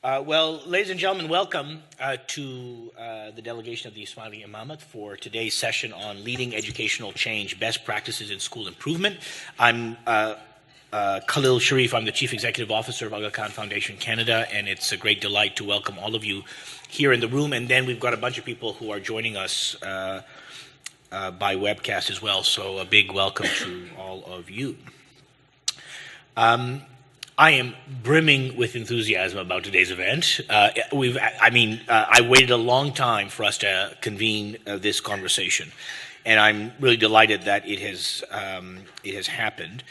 Well, ladies and gentlemen, welcome to the delegation of the Ismaili Imamate for today's session on leading educational change, best practices in school improvement. I'm Khalil Sharif. I'm the Chief Executive Officer of Aga Khan Foundation Canada, and it's a great delight to welcome all of you here in the room. And then we've got a bunch of people who are joining us by webcast as well, so a big welcome to all of you. I am brimming with enthusiasm about today's event. I waited a long time for us to convene this conversation, and I'm really delighted that it has happened.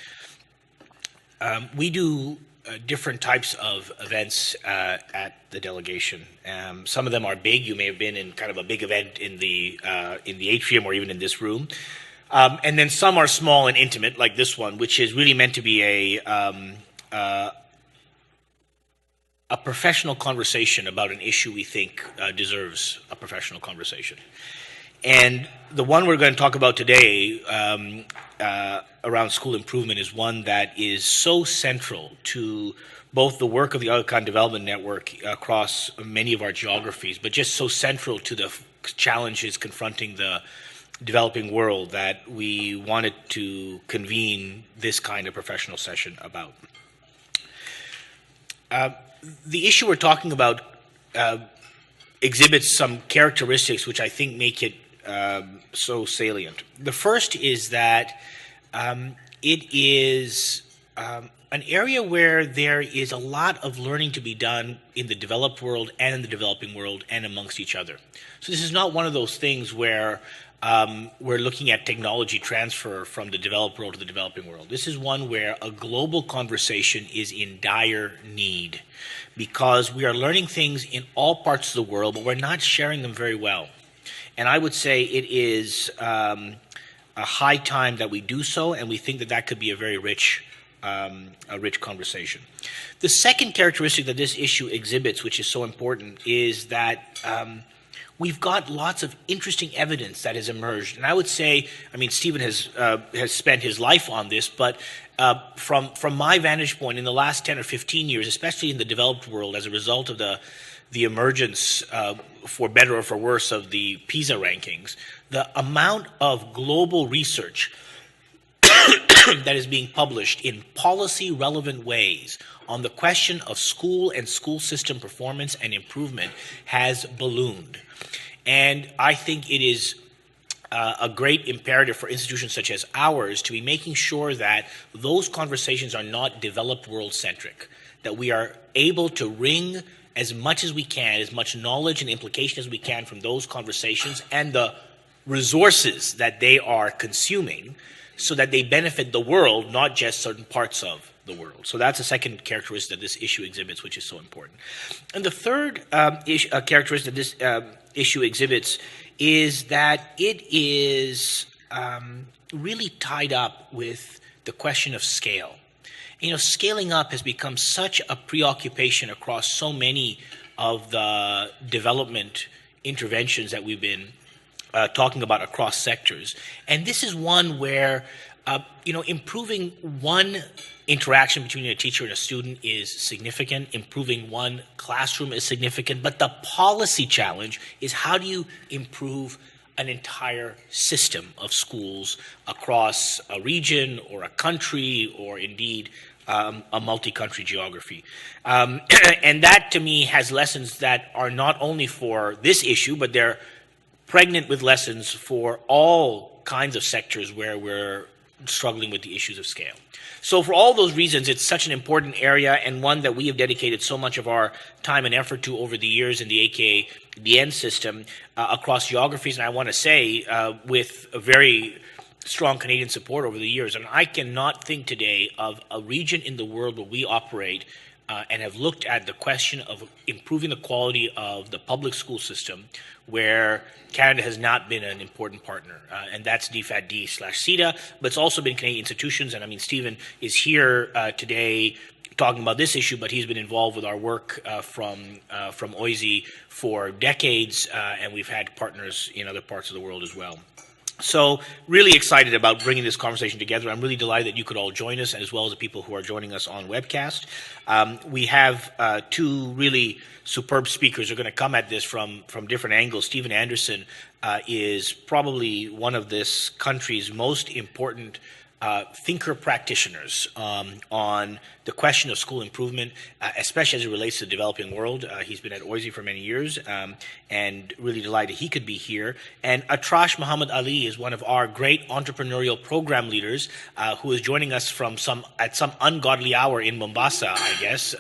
We do different types of events at the delegation. Some of them are big. You may have been in kind of a big event in the atrium or even in this room. And then some are small and intimate, like this one, which is really meant to be a professional conversation about an issue we think deserves a professional conversation. And the one we're going to talk about today around school improvement is one that is so central to both the work of the Aga Khan Development Network across many of our geographies, but just so central to the challenges confronting the developing world that we wanted to convene this kind of professional session about. The issue we're talking about exhibits some characteristics which I think make it so salient. The first is that it is an area where there is a lot of learning to be done in the developed world and in the developing world and amongst each other. So this is not one of those things where we're looking at technology transfer from the developed world to the developing world. This is one where a global conversation is in dire need because we are learning things in all parts of the world, but we're not sharing them very well. And I would say it is a high time that we do so, and we think that that could be a very rich conversation. The second characteristic that this issue exhibits, which is so important, is that we've got lots of interesting evidence that has emerged. And I would say, Stephen has spent his life on this, but from my vantage point, in the last 10 or 15 years, especially in the developed world, as a result of the emergence, for better or for worse, of the PISA rankings, the amount of global research that is being published in policy-relevant ways on the question of school and school system performance and improvement has ballooned. And I think it is a great imperative for institutions such as ours to be making sure that those conversations are not developed world-centric, that we are able to wring as much as we can, as much knowledge and implication as we can from those conversations and the resources that they are consuming so that they benefit the world, not just certain parts of the world. So that's a second characteristic that this issue exhibits, which is so important. And the third characteristic that this issue exhibits is that it is really tied up with the question of scale. Scaling up has become such a preoccupation across so many of the development interventions that we've been talking about across sectors. And this is one where, improving one interaction between a teacher and a student is significant. Improving one classroom is significant. But the policy challenge is how do you improve an entire system of schools across a region or a country or indeed a multi-country geography. And that, to me, has lessons that are not only for this issue, but they're pregnant with lessons for all kinds of sectors where we're struggling with the issues of scale. So for all those reasons, it's such an important area and one that we have dedicated so much of our time and effort to over the years in the AKDN system across geographies. And I want to say with a very strong Canadian support over the years. And I cannot think today of a region in the world where we operate and have looked at the question of improving the quality of the public school system where Canada has not been an important partner. And that's DFAT/CETA, but it's also been Canadian institutions. And Stephen is here today talking about this issue, but he's been involved with our work from OISI for decades, and we've had partners in other parts of the world as well. So really excited about bringing this conversation together. I'm really delighted that you could all join us, as well as the people who are joining us on webcast. We have two really superb speakers who are going to come at this from different angles. Stephen Anderson is probably one of this country's most important thinker practitioners on the question of school improvement, especially as it relates to the developing world. He's been at OISI for many years, and really delighted he could be here. And Arash Muhammad Ali is one of our great entrepreneurial program leaders who is joining us from at some ungodly hour in Mombasa, I guess.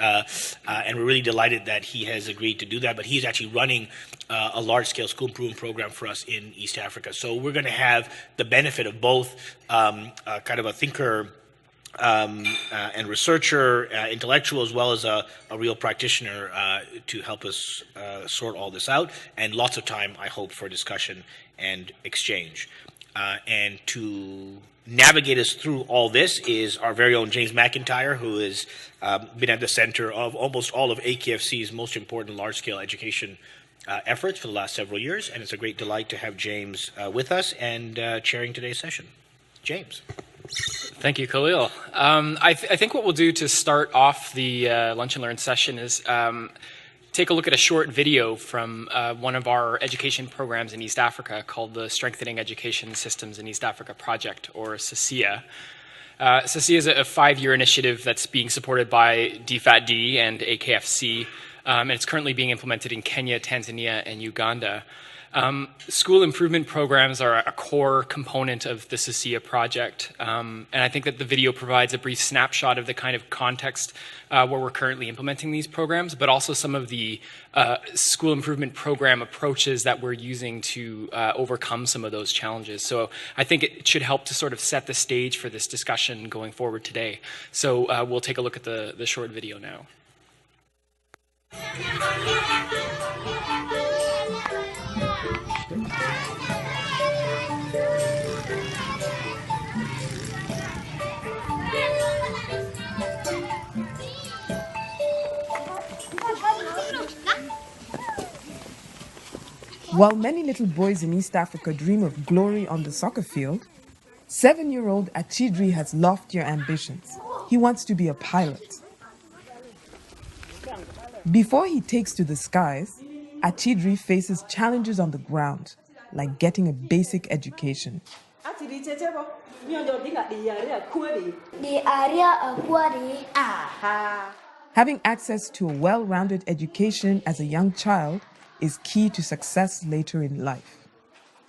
And we're really delighted that he has agreed to do that. But he's actually running a large-scale school improvement program for us in East Africa. So we're going to have the benefit of both kind of a thinker and researcher, intellectual, as well as a real practitioner to help us sort all this out, and lots of time, I hope, for discussion and exchange. And to navigate us through all this is our very own James McIntyre, who has been at the center of almost all of AKFC's most important large-scale education efforts for the last several years, and it's a great delight to have James with us and chairing today's session. James. Thank you, Khalil. I think what we'll do to start off the Lunch and Learn session is take a look at a short video from one of our education programs in East Africa called the Strengthening Education Systems in East Africa Project, or SESIA. SESIA is a 5-year initiative that's being supported by DFAT-D and AKFC, and it's currently being implemented in Kenya, Tanzania, and Uganda. School improvement programs are a core component of the SESIA project, and I think that the video provides a brief snapshot of the kind of context where we're currently implementing these programs, but also some of the school improvement program approaches that we're using to overcome some of those challenges. So I think it should help to sort of set the stage for this discussion going forward today. So we'll take a look at the short video now. While many little boys in East Africa dream of glory on the soccer field, 7-year-old Achidri has loftier ambitions. He wants to be a pilot. Before he takes to the skies, Achidri faces challenges on the ground, like getting a basic education. Having access to a well-rounded education as a young child is key to success later in life.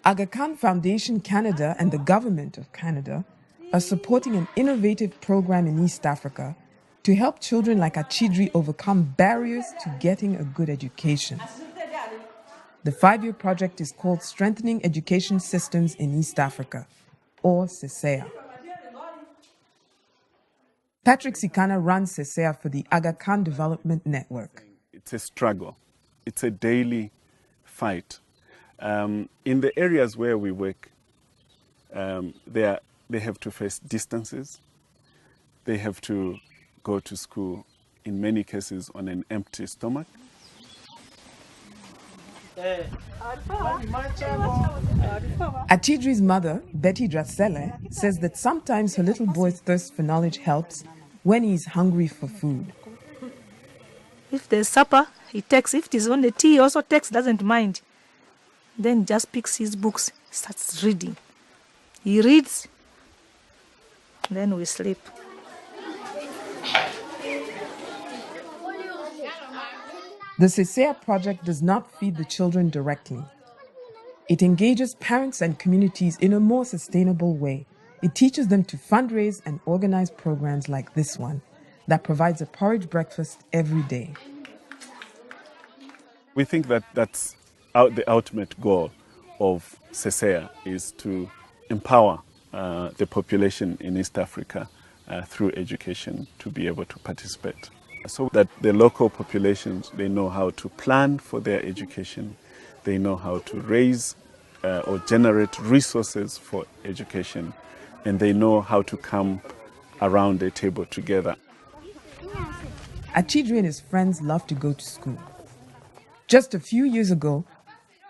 Aga Khan Foundation Canada and the Government of Canada are supporting an innovative program in East Africa to help children like Achidri overcome barriers to getting a good education. The 5-year project is called Strengthening Education Systems in East Africa, or SESEA. Patrick Sikana runs SESEA for the Aga Khan Development Network. It's a struggle. It's a daily fight. In the areas where we work, they have to face distances. They have to go to school, in many cases, on an empty stomach. Achidri's mother, Betty Drasele, says that sometimes her little boy's thirst for knowledge helps when he's hungry for food. If there's supper, he takes. If it is on the tea, he also takes, doesn't mind. Then just picks his books, starts reading. He reads, then we sleep. The SESEA project does not feed the children directly. It engages parents and communities in a more sustainable way. It teaches them to fundraise and organize programs like this one that provides a porridge breakfast every day. We think that that's the ultimate goal of SESEA, is to empower the population in East Africa through education to be able to participate. So that the local populations, they know how to plan for their education, they know how to raise or generate resources for education, and they know how to come around a table together. Achidri and his friends love to go to school. Just a few years ago,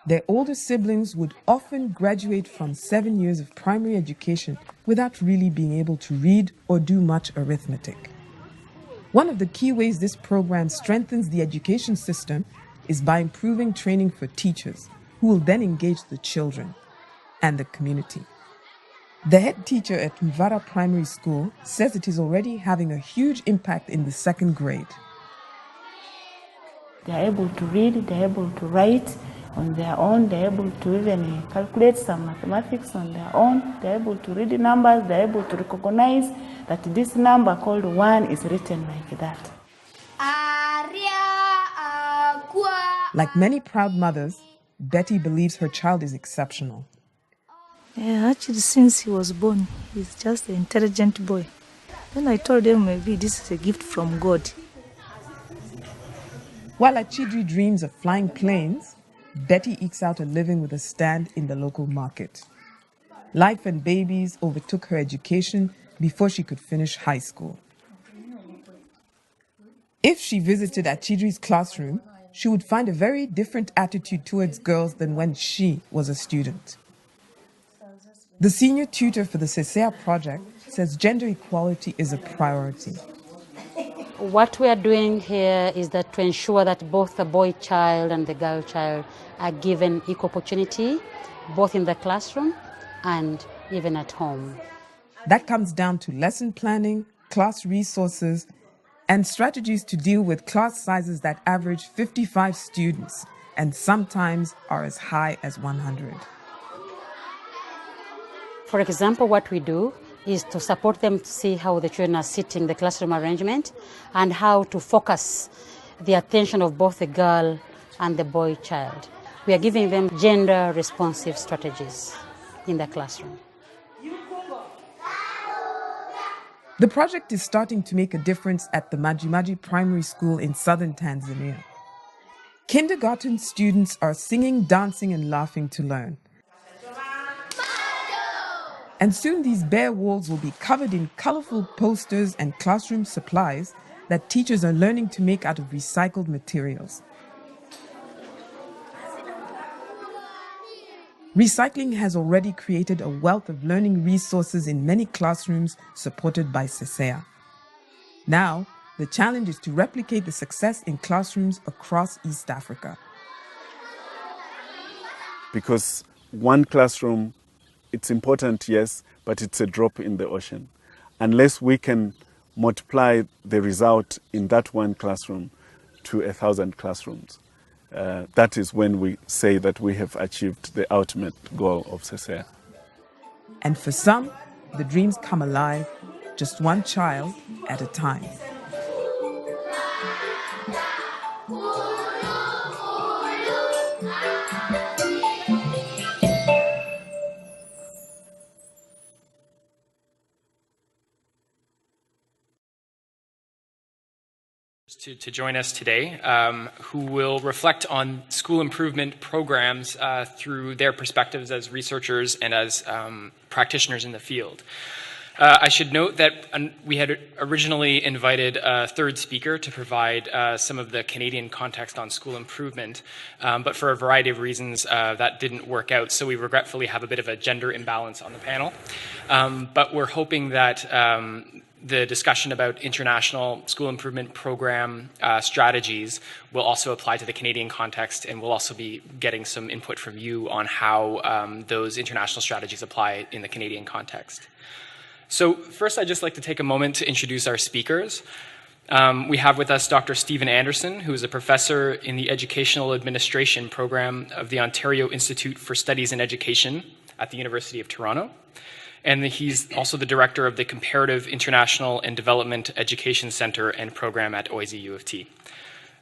Their older siblings would often graduate from 7 years of primary education without really being able to read or do much arithmetic. One of the key ways this program strengthens the education system is by improving training for teachers, who will then engage the children and the community. The head teacher at Mvara Primary School says it is already having a huge impact in the second grade. They're able to read, they're able to write on their own, they're able to even calculate some mathematics on their own, they're able to read numbers, they're able to recognize that this number called 1 is written like that. Like many proud mothers, Betty believes her child is exceptional. Yeah, actually, since he was born, he's just an intelligent boy. Then I told him maybe this is a gift from God. While Achidri dreams of flying planes, Betty ekes out a living with a stand in the local market. Life and babies overtook her education before she could finish high school. If she visited Achidri's classroom, she would find a very different attitude towards girls than when she was a student. The senior tutor for the Sesea project says gender equality is a priority. What we are doing here is that to ensure that both the boy child and the girl child are given equal opportunity, both in the classroom and even at home. That comes down to lesson planning, class resources, and strategies to deal with class sizes that average 55 students and sometimes are as high as 100. For example, what we do is to support them to see how the children are sitting, the classroom arrangement, and how to focus the attention of both the girl and the boy child. We are giving them gender-responsive strategies in the classroom. The project is starting to make a difference at the Majimaji Primary School in southern Tanzania. Kindergarten students are singing, dancing, and laughing to learn. And soon these bare walls will be covered in colorful posters and classroom supplies that teachers are learning to make out of recycled materials. Recycling has already created a wealth of learning resources in many classrooms supported by Sesea. Now, the challenge is to replicate the success in classrooms across East Africa. Because one classroom, it's important, yes, but it's a drop in the ocean. Unless we can multiply the result in that one classroom to 1,000 classrooms, that is when we say that we have achieved the ultimate goal of Sesea. And for some, the dreams come alive, just one child at a time. To join us today, who will reflect on school improvement programs through their perspectives as researchers and as practitioners in the field. I should note that we had originally invited a third speaker to provide some of the Canadian context on school improvement, but for a variety of reasons that didn't work out, so we regretfully have a bit of a gender imbalance on the panel. But we're hoping that the discussion about international school improvement program strategies will also apply to the Canadian context, and we'll also be getting some input from you on how those international strategies apply in the Canadian context. So first, I'd just like to take a moment to introduce our speakers. We have with us Dr. Stephen Anderson, who is a professor in the Educational Administration program of the Ontario Institute for Studies in Education at the University of Toronto. And he's also the director of the Comparative International and Development Education Center and program at OISE U of T.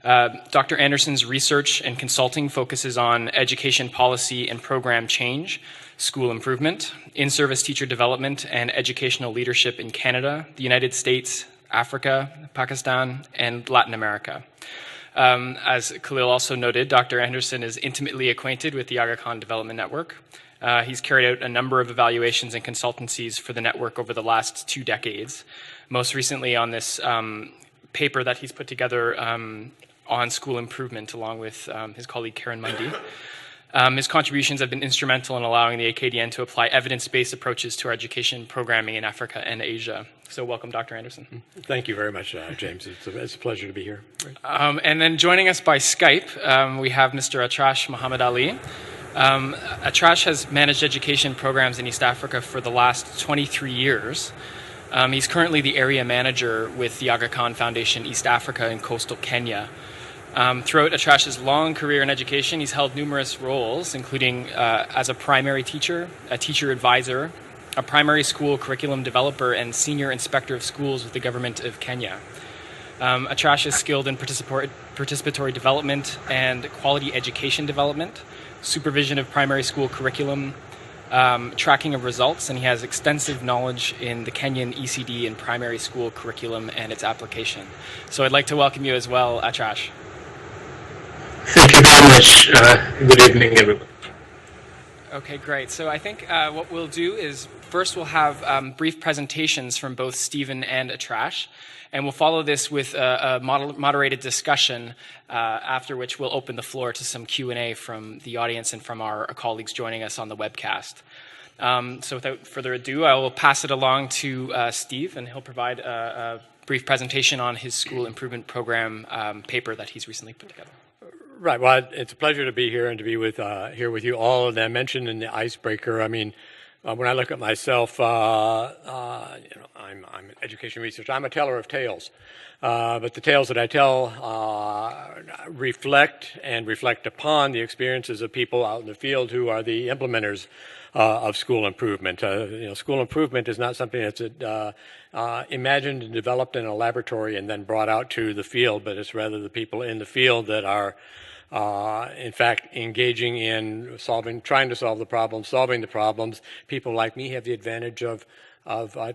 Dr. Anderson's research and consulting focuses on education policy and program change, school improvement, in-service teacher development, and educational leadership in Canada, the United States, Africa, Pakistan, and Latin America. As Khalil also noted, Dr. Anderson is intimately acquainted with the Aga Khan Development Network. He's carried out a number of evaluations and consultancies for the network over the last 2 decades, most recently on this paper that he's put together on school improvement along with his colleague Karen Mundy. His contributions have been instrumental in allowing the AKDN to apply evidence-based approaches to our education programming in Africa and Asia. So welcome, Dr. Anderson. Thank you very much, James. It's a pleasure to be here. And then joining us by Skype, we have Mr. Arash Muhammad Ali. Arash has managed education programs in East Africa for the last 23 years. He's currently the area manager with the Aga Khan Foundation East Africa in coastal Kenya. Throughout Arash's long career in education, he's held numerous roles, including as a primary teacher, a teacher advisor, a primary school curriculum developer, and senior inspector of schools with the government of Kenya. Arash is skilled in participatory development and quality education development, supervision of primary school curriculum, tracking of results, and he has extensive knowledge in the Kenyan ECD and primary school curriculum and its application. So I'd like to welcome you as well, Arash. Thank you very much. Good evening, everyone. Okay, great. So I think what we'll do is first we'll have brief presentations from both Stephen and Arash, and we'll follow this with a moderated discussion, after which we'll open the floor to some Q&A from the audience and from our colleagues joining us on the webcast. So without further ado, I will pass it along to Steve, and he'll provide a brief presentation on his school improvement program paper that he's recently put together. Right. Well, it's a pleasure to be here and to be here with you all. And I mentioned in the icebreaker, I mean, when I look at myself, I'm an education researcher. I'm a teller of tales. But the tales that I tell reflect upon the experiences of people out in the field who are the implementers of school improvement. School improvement is not something that's imagined and developed in a laboratory and then brought out to the field, but it's rather the people in the field that are in fact engaging in trying to solve the problems, solving the problems. People like me have the advantage of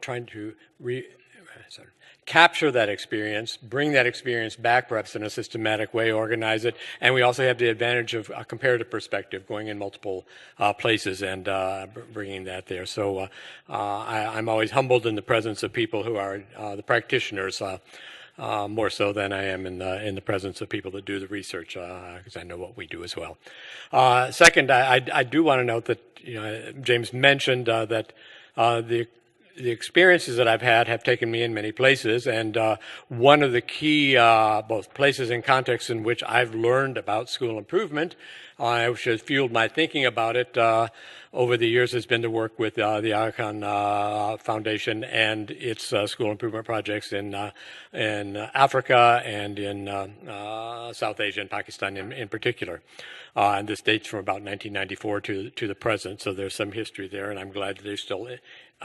trying to capture that experience, bring that experience back perhaps in a systematic way, organize it, and we also have the advantage of a comparative perspective, going in multiple places and bringing that there. So I'm always humbled in the presence of people who are the practitioners, more so than I am in the presence of people that do the research, because I know what we do as well. Second, I do want to note that James mentioned that the experiences that I've had have taken me in many places, and one of the key both places and contexts in which I've learned about school improvement, which has fueled my thinking about it over the years, has been to work with the Aga Khan Foundation and its school improvement projects in Africa and in South Asia and Pakistan in particular. And this dates from about 1994 to the present, so there's some history there, and I'm glad that they still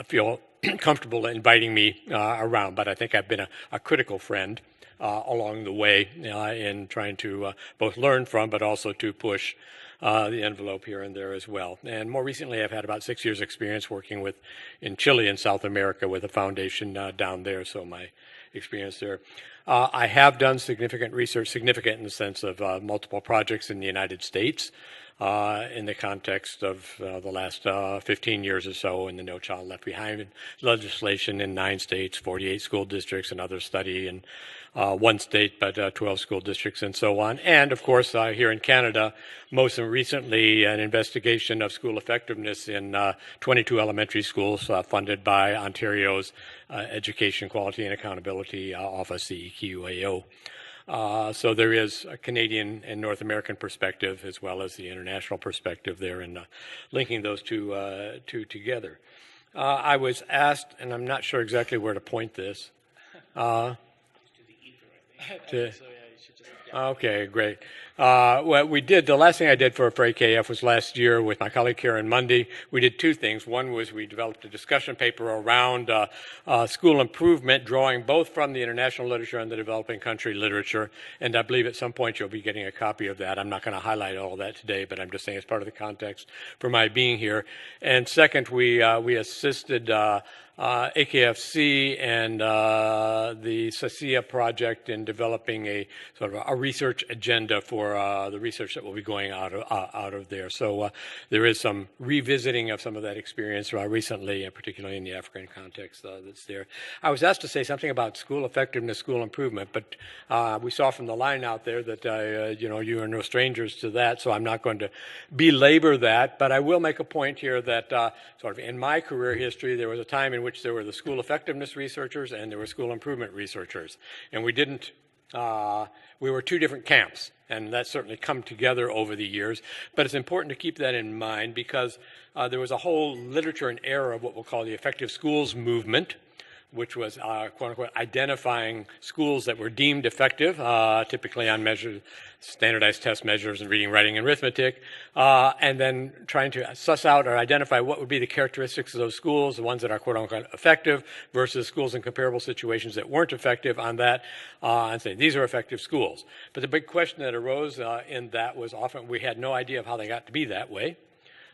feel comfortable inviting me around. But I think I've been a critical friend along the way in trying to both learn from, but also to push the envelope here and there as well. And more recently, I've had about 6 years experience working in Chile in South America with a foundation down there, so my experience there. I have done significant research, significant in the sense of multiple projects in the United States, in the context of the last 15 years or so in the No Child Left Behind legislation in 9 states, 48 school districts, another study in 1 state, but 12 school districts and so on. And of course, here in Canada, most recently, an investigation of school effectiveness in 22 elementary schools funded by Ontario's Education Quality and Accountability Office, the EQAO. So there is a Canadian and North American perspective as well as the international perspective there, and linking those two together. I was asked, and I'm not sure exactly where to point this. Okay, great. What we did, the last thing I did for AKF was last year with my colleague Karen Mundy. We did 2 things. One was we developed a discussion paper around school improvement, drawing both from the international literature and the developing country literature. And I believe at some point you'll be getting a copy of that. I'm not going to highlight all that today, but I'm just saying it's part of the context for my being here. And second, we assisted AKFC and the SACIA project in developing a sort of a research agenda for the research that will be going out of there. So there is some revisiting of some of that experience recently, and particularly in the African context that's there. I was asked to say something about school effectiveness, school improvement, but we saw from the line out there that you are no strangers to that, so I'm not going to belabor that. But I will make a point here that sort of in my career history, there was a time in which there were the school effectiveness researchers and there were school improvement researchers. And we were two different camps, and that's certainly come together over the years. But it's important to keep that in mind because there was a whole literature and era of what we'll call the effective schools movement, which was, quote unquote, identifying schools that were deemed effective, typically on standardized test measures in reading, writing, and arithmetic, and then trying to suss out or identify what would be the characteristics of those schools, the ones that are, quote unquote, effective, versus schools in comparable situations that weren't effective on that, and say, these are effective schools. But the big question that arose in that was often we had no idea of how they got to be that way.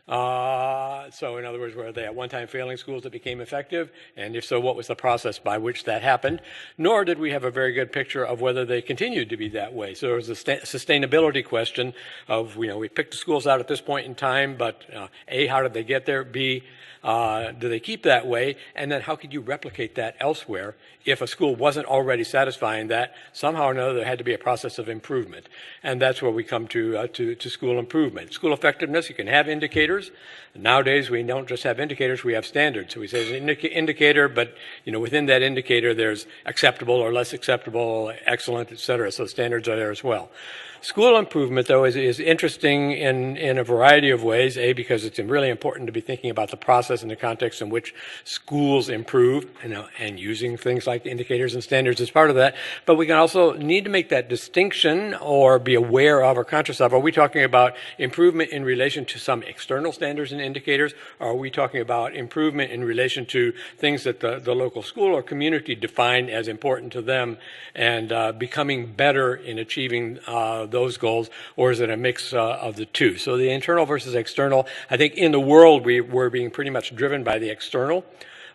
So in other words, were they at one time failing schools that became effective? And if so, what was the process by which that happened? Nor did we have a very good picture of whether they continued to be that way. So there was a sustainability question of, we picked the schools out at this point in time, but A, how did they get there? B, do they keep that way? And then how could you replicate that elsewhere if a school wasn't already satisfying that? Somehow or another, there had to be a process of improvement. And that's where we come to school improvement. School effectiveness, you can have indicators. Nowadays, we don't just have indicators, we have standards. So we say it's an indicator, but within that indicator, there's acceptable or less acceptable, excellent, et cetera. So standards are there as well. School improvement, though, is interesting in a variety of ways. A, because it's really important to be thinking about the process and the context in which schools improve, and using things like indicators and standards as part of that. But we can also need to make that distinction or be aware of or conscious of. Are we talking about improvement in relation to some external standards and indicators? Or are we talking about improvement in relation to things that the local school or community define as important to them and becoming better in achieving those goals, or is it a mix of the two? So the internal versus external, I think in the world we're being pretty much driven by the external.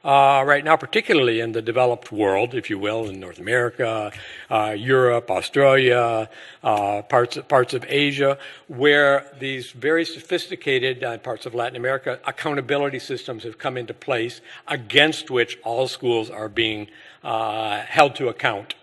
Right now, particularly in the developed world, if you will, in North America, Europe, Australia, parts of Asia, where these very sophisticated parts of Latin America accountability systems have come into place against which all schools are being held to account.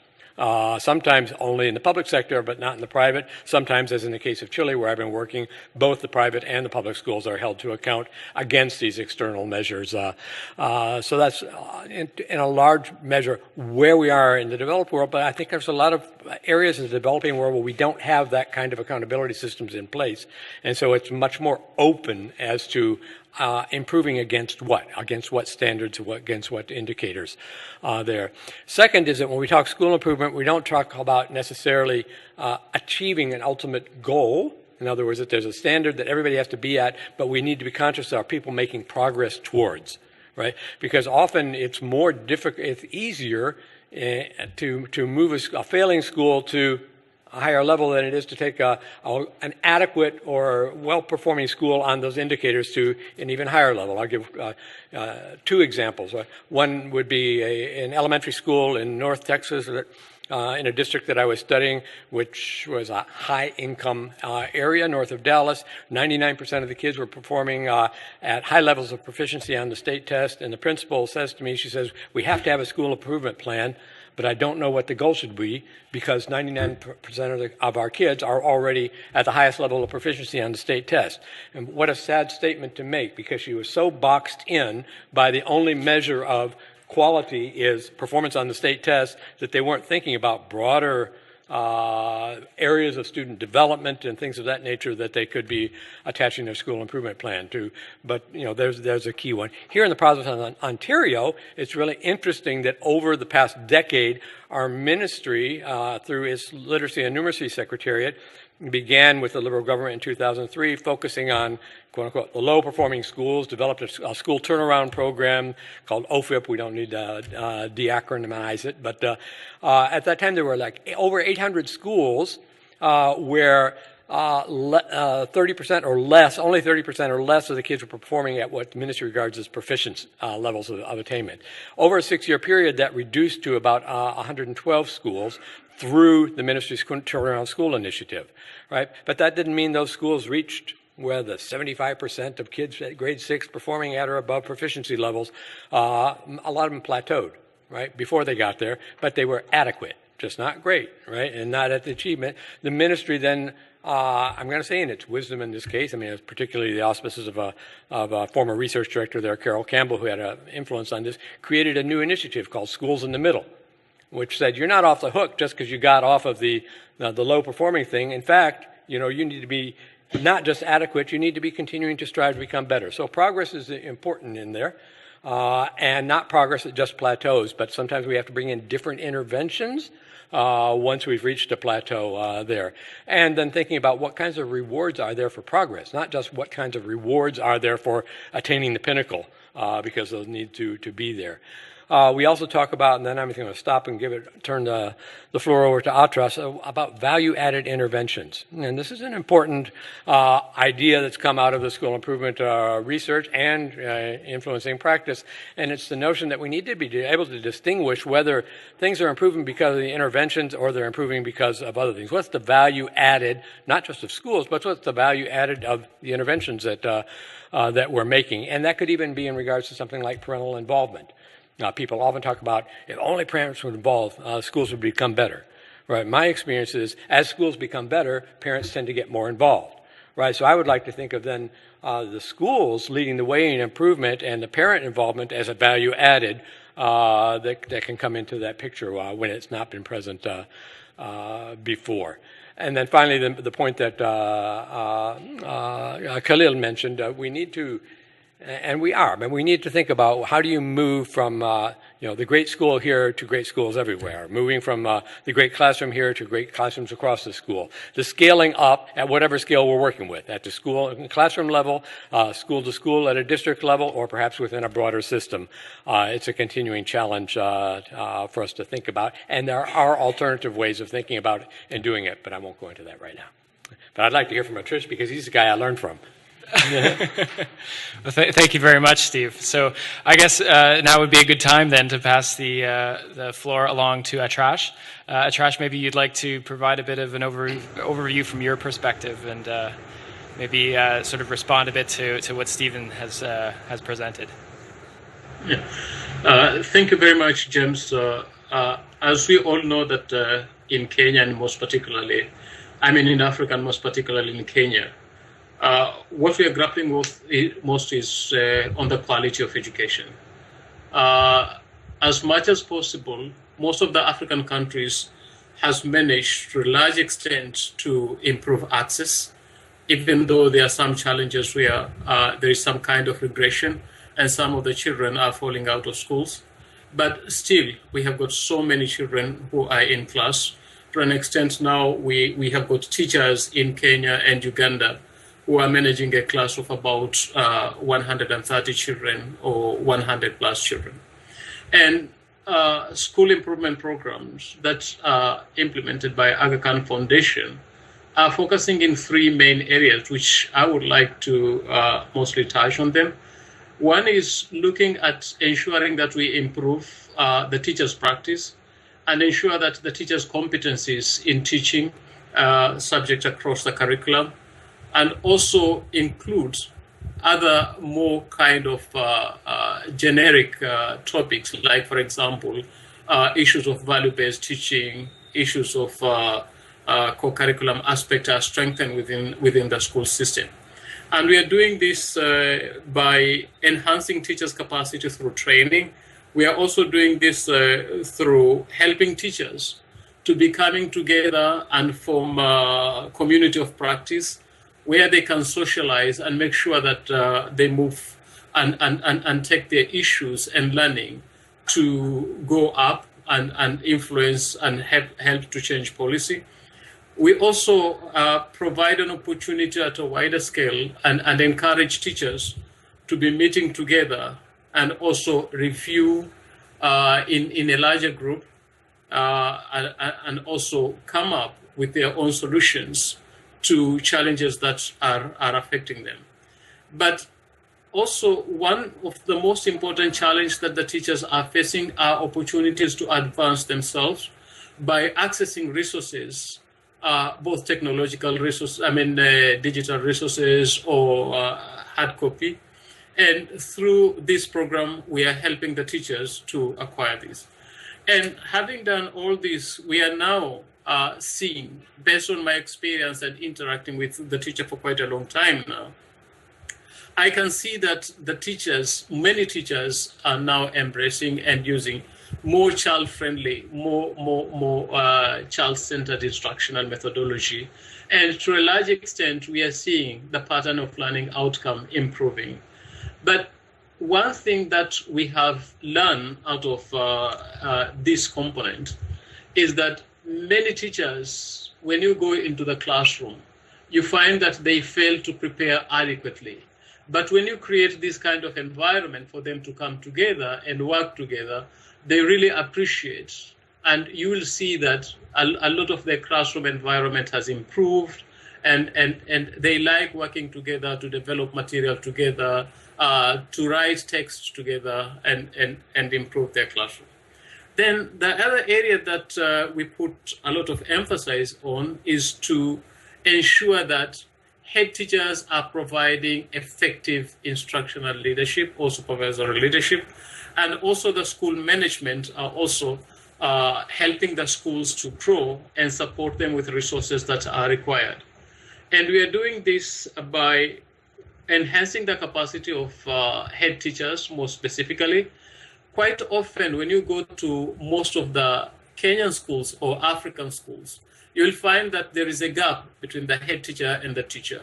Sometimes only in the public sector, but not in the private. Sometimes, as in the case of Chile, where I've been working, both the private and the public schools are held to account against these external measures. So that's, in a large measure, where we are in the developed world. But I think there's a lot of areas in the developing world where we don't have that kind of accountability systems in place. And so it's much more open as to improving against what standards, against what indicators there. Second is that when we talk school improvement, we don't talk about necessarily achieving an ultimate goal. In other words, that there's a standard that everybody has to be at, but we need to be conscious of people making progress towards, right? Because often it's more difficult, it's easier to move a failing school to a higher level than it is to take an adequate or well-performing school on those indicators to an even higher level. I'll give two examples. One would be an elementary school in North Texas in a district that I was studying, which was a high-income area north of Dallas. 99% of the kids were performing at high levels of proficiency on the state test, and the principal says to me, she says, we have to have a school improvement plan, but I don't know what the goal should be because 99% of our kids are already at the highest level of proficiency on the state test. And what a sad statement to make, because she was so boxed in by the only measure of quality is performance on the state test that they weren't thinking about broader areas of student development and things of that nature that they could be attaching their school improvement plan to. But there's a key one. Here in the province of Ontario, it's really interesting that over the past decade, our ministry, through its Literacy and Numeracy Secretariat, began with the Liberal government in 2003, focusing on, quote-unquote, the low-performing schools, developed a school turnaround program called OFIP. We don't need to de-acronymize it. But at that time, there were like over 800 schools where 30% or less, only 30% or less of the kids were performing at what the ministry regards as proficient levels of attainment. Over a 6-year period, that reduced to about 112 schools through the ministry's Turnaround School initiative, right? But that didn't mean those schools reached where the 75% of kids at grade 6 performing at or above proficiency levels, a lot of them plateaued, right, before they got there, but they were adequate, just not great, right, and not at the achievement. The ministry then, I'm going to say in its wisdom in this case, I mean, it's particularly the auspices of a former research director there, Carol Campbell, who had an influence on this, created a new initiative called Schools in the Middle, which said you're not off the hook just because you got off of the low-performing thing. In fact, you know, you need to be not just adequate, you need to be continuing to strive to become better. So progress is important in there, and not progress that just plateaus, but sometimes we have to bring in different interventions once we've reached a plateau there. And then thinking about what kinds of rewards are there for progress, not just what kinds of rewards are there for attaining the pinnacle, because those need to be there. We also talk about, and then I'm going to stop and turn the floor over to Atras, about value-added interventions. And this is an important idea that's come out of the school improvement research and influencing practice. And it's the notion that we need to be able to distinguish whether things are improving because of the interventions or they're improving because of other things. What's the value added, not just of schools, but what's the value added of the interventions that we're making? And that could even be in regards to something like parental involvement. People often talk about if only parents were involved, schools would become better. Right? My experience is as schools become better, parents tend to get more involved. Right? So I would like to think of then the schools leading the way in improvement and the parent involvement as a value added that can come into that picture when it's not been present before. And then finally, the point that Khalil mentioned, we need to. And we are, but we need to think about how do you move from the great school here to great schools everywhere, moving from the great classroom here to great classrooms across the school. The scaling up at whatever scale we're working with, at the school and classroom level, school to school at a district level, or perhaps within a broader system. It's a continuing challenge for us to think about, and there are alternative ways of thinking about it and doing it, but I won't go into that right now. But I'd like to hear from Trish because he's the guy I learned from. Well, thank you very much, Steve. So I guess now would be a good time then to pass the floor along to Atrash. Atrash, maybe you'd like to provide a bit of an overview from your perspective and maybe sort of respond a bit to what Stephen has presented. Yeah. Thank you very much, James. As we all know that in Kenya and most particularly, in Africa and most particularly in Kenya, what we are grappling with most is on the quality of education. As much as possible, most of the African countries has managed to a large extent to improve access, even though there are some challenges where there is some kind of regression and some of the children are falling out of schools. But still, we have got so many children who are in class. To an extent now, we have got teachers in Kenya and Uganda who are managing a class of about 130 children or 100 plus children. And school improvement programs that are implemented by Aga Khan Foundation are focusing in three main areas, which I would like to mostly touch on them. One is looking at ensuring that we improve the teacher's practice and ensure that the teacher's competencies in teaching subjects across the curriculum, and also includes other more kind of generic topics, like, for example, issues of value-based teaching, issues of co-curriculum aspects are strengthened within the school system. And we are doing this by enhancing teachers' capacity through training. We are also doing this through helping teachers to be coming together and form a community of practice where they can socialize and make sure that they move and take their issues and learning to go up and influence and help to change policy. We also provide an opportunity at a wider scale and encourage teachers to be meeting together and also review in a larger group and also come up with their own solutions to challenges that are affecting them. But also, one of the most important challenges that the teachers are facing are opportunities to advance themselves by accessing resources, both technological resources, digital resources or hard copy. And through this program, we are helping the teachers to acquire this. And having done all this, we are now seeing, based on my experience and interacting with the teacher for quite a long time now, I can see that the teachers, many teachers are now embracing and using more child-friendly, more child-centered instructional methodology. And to a large extent, we are seeing the pattern of learning outcome improving. But one thing that we have learned out of this component is that many teachers, when you go into the classroom, you find that they fail to prepare adequately. But when you create this kind of environment for them to come together and work together, they really appreciate. And you will see that a lot of their classroom environment has improved, and they like working together to develop material together, to write text together, and improve their classroom. Then the other area that we put a lot of emphasis on is to ensure that head teachers are providing effective instructional leadership or supervisory leadership, and also the school management are also helping the schools to grow and support them with resources that are required. And we are doing this by enhancing the capacity of head teachers more specifically. Quite often when you go to most of the Kenyan schools or African schools, you'll find that there is a gap between the head teacher and the teacher.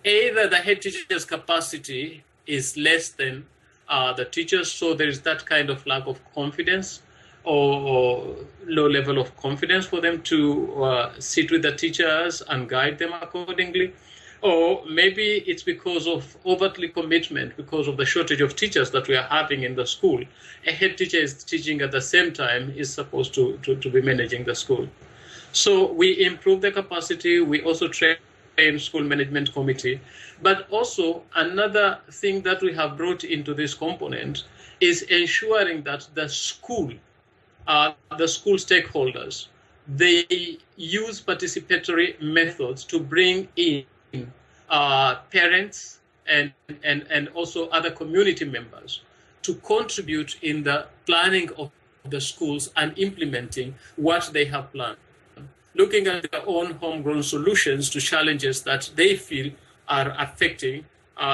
Either the head teacher's capacity is less than the teacher's, so there is that kind of lack of confidence or low level of confidence for them to sit with the teachers and guide them accordingly. Or maybe it's because of overtly commitment, because of the shortage of teachers that we are having in the school. A head teacher is teaching at the same time is supposed to be managing the school. So we improve the capacity. We also train school management committee. But also another thing that we have brought into this component is ensuring that the school stakeholders, they use participatory methods to bring in parents and also other community members to contribute in the planning of the schools and implementing what they have planned, looking at their own homegrown solutions to challenges that they feel are affecting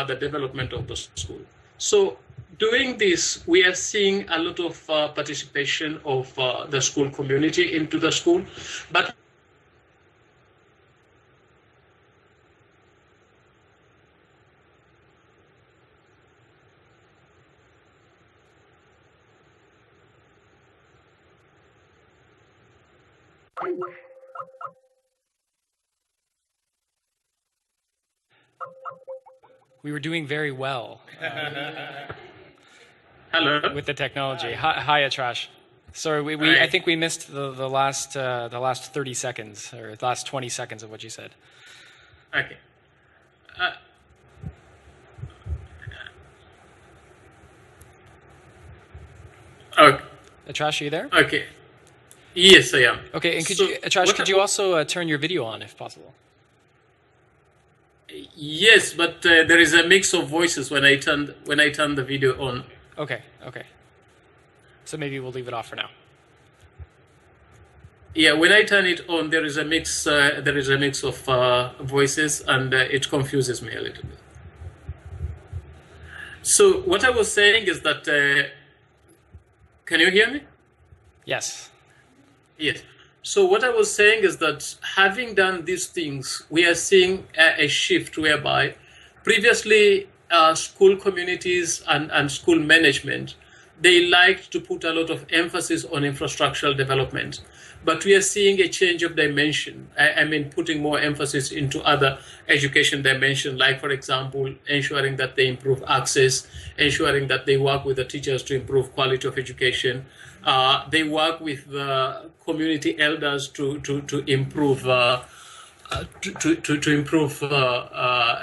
the development of the school. So doing this, we are seeing a lot of participation of the school community into the school, but We were doing very well hello with the technology. Hi, Arash. Sorry, I think we missed the last 30 seconds or the last 20 seconds of what you said. Okay. Okay. Arash, are you there? Okay. Yes, I am. Okay, and could you also turn your video on if possible? Yes, but there is a mix of voices when I turn the video on. Okay. So maybe we'll leave it off for now. Yeah, when I turn it on, there is a mix. There is a mix of voices, and it confuses me a little bit. So what I was saying is that, can you hear me? Yes. Yes. So what I was saying is that having done these things, we are seeing a shift whereby previously school communities and school management, they liked to put a lot of emphasis on infrastructural development. But we are seeing a change of dimension. I mean, putting more emphasis into other education dimensions, like, for example, ensuring that they improve access, ensuring that they work with the teachers to improve quality of education. They work with the community elders to improve to improve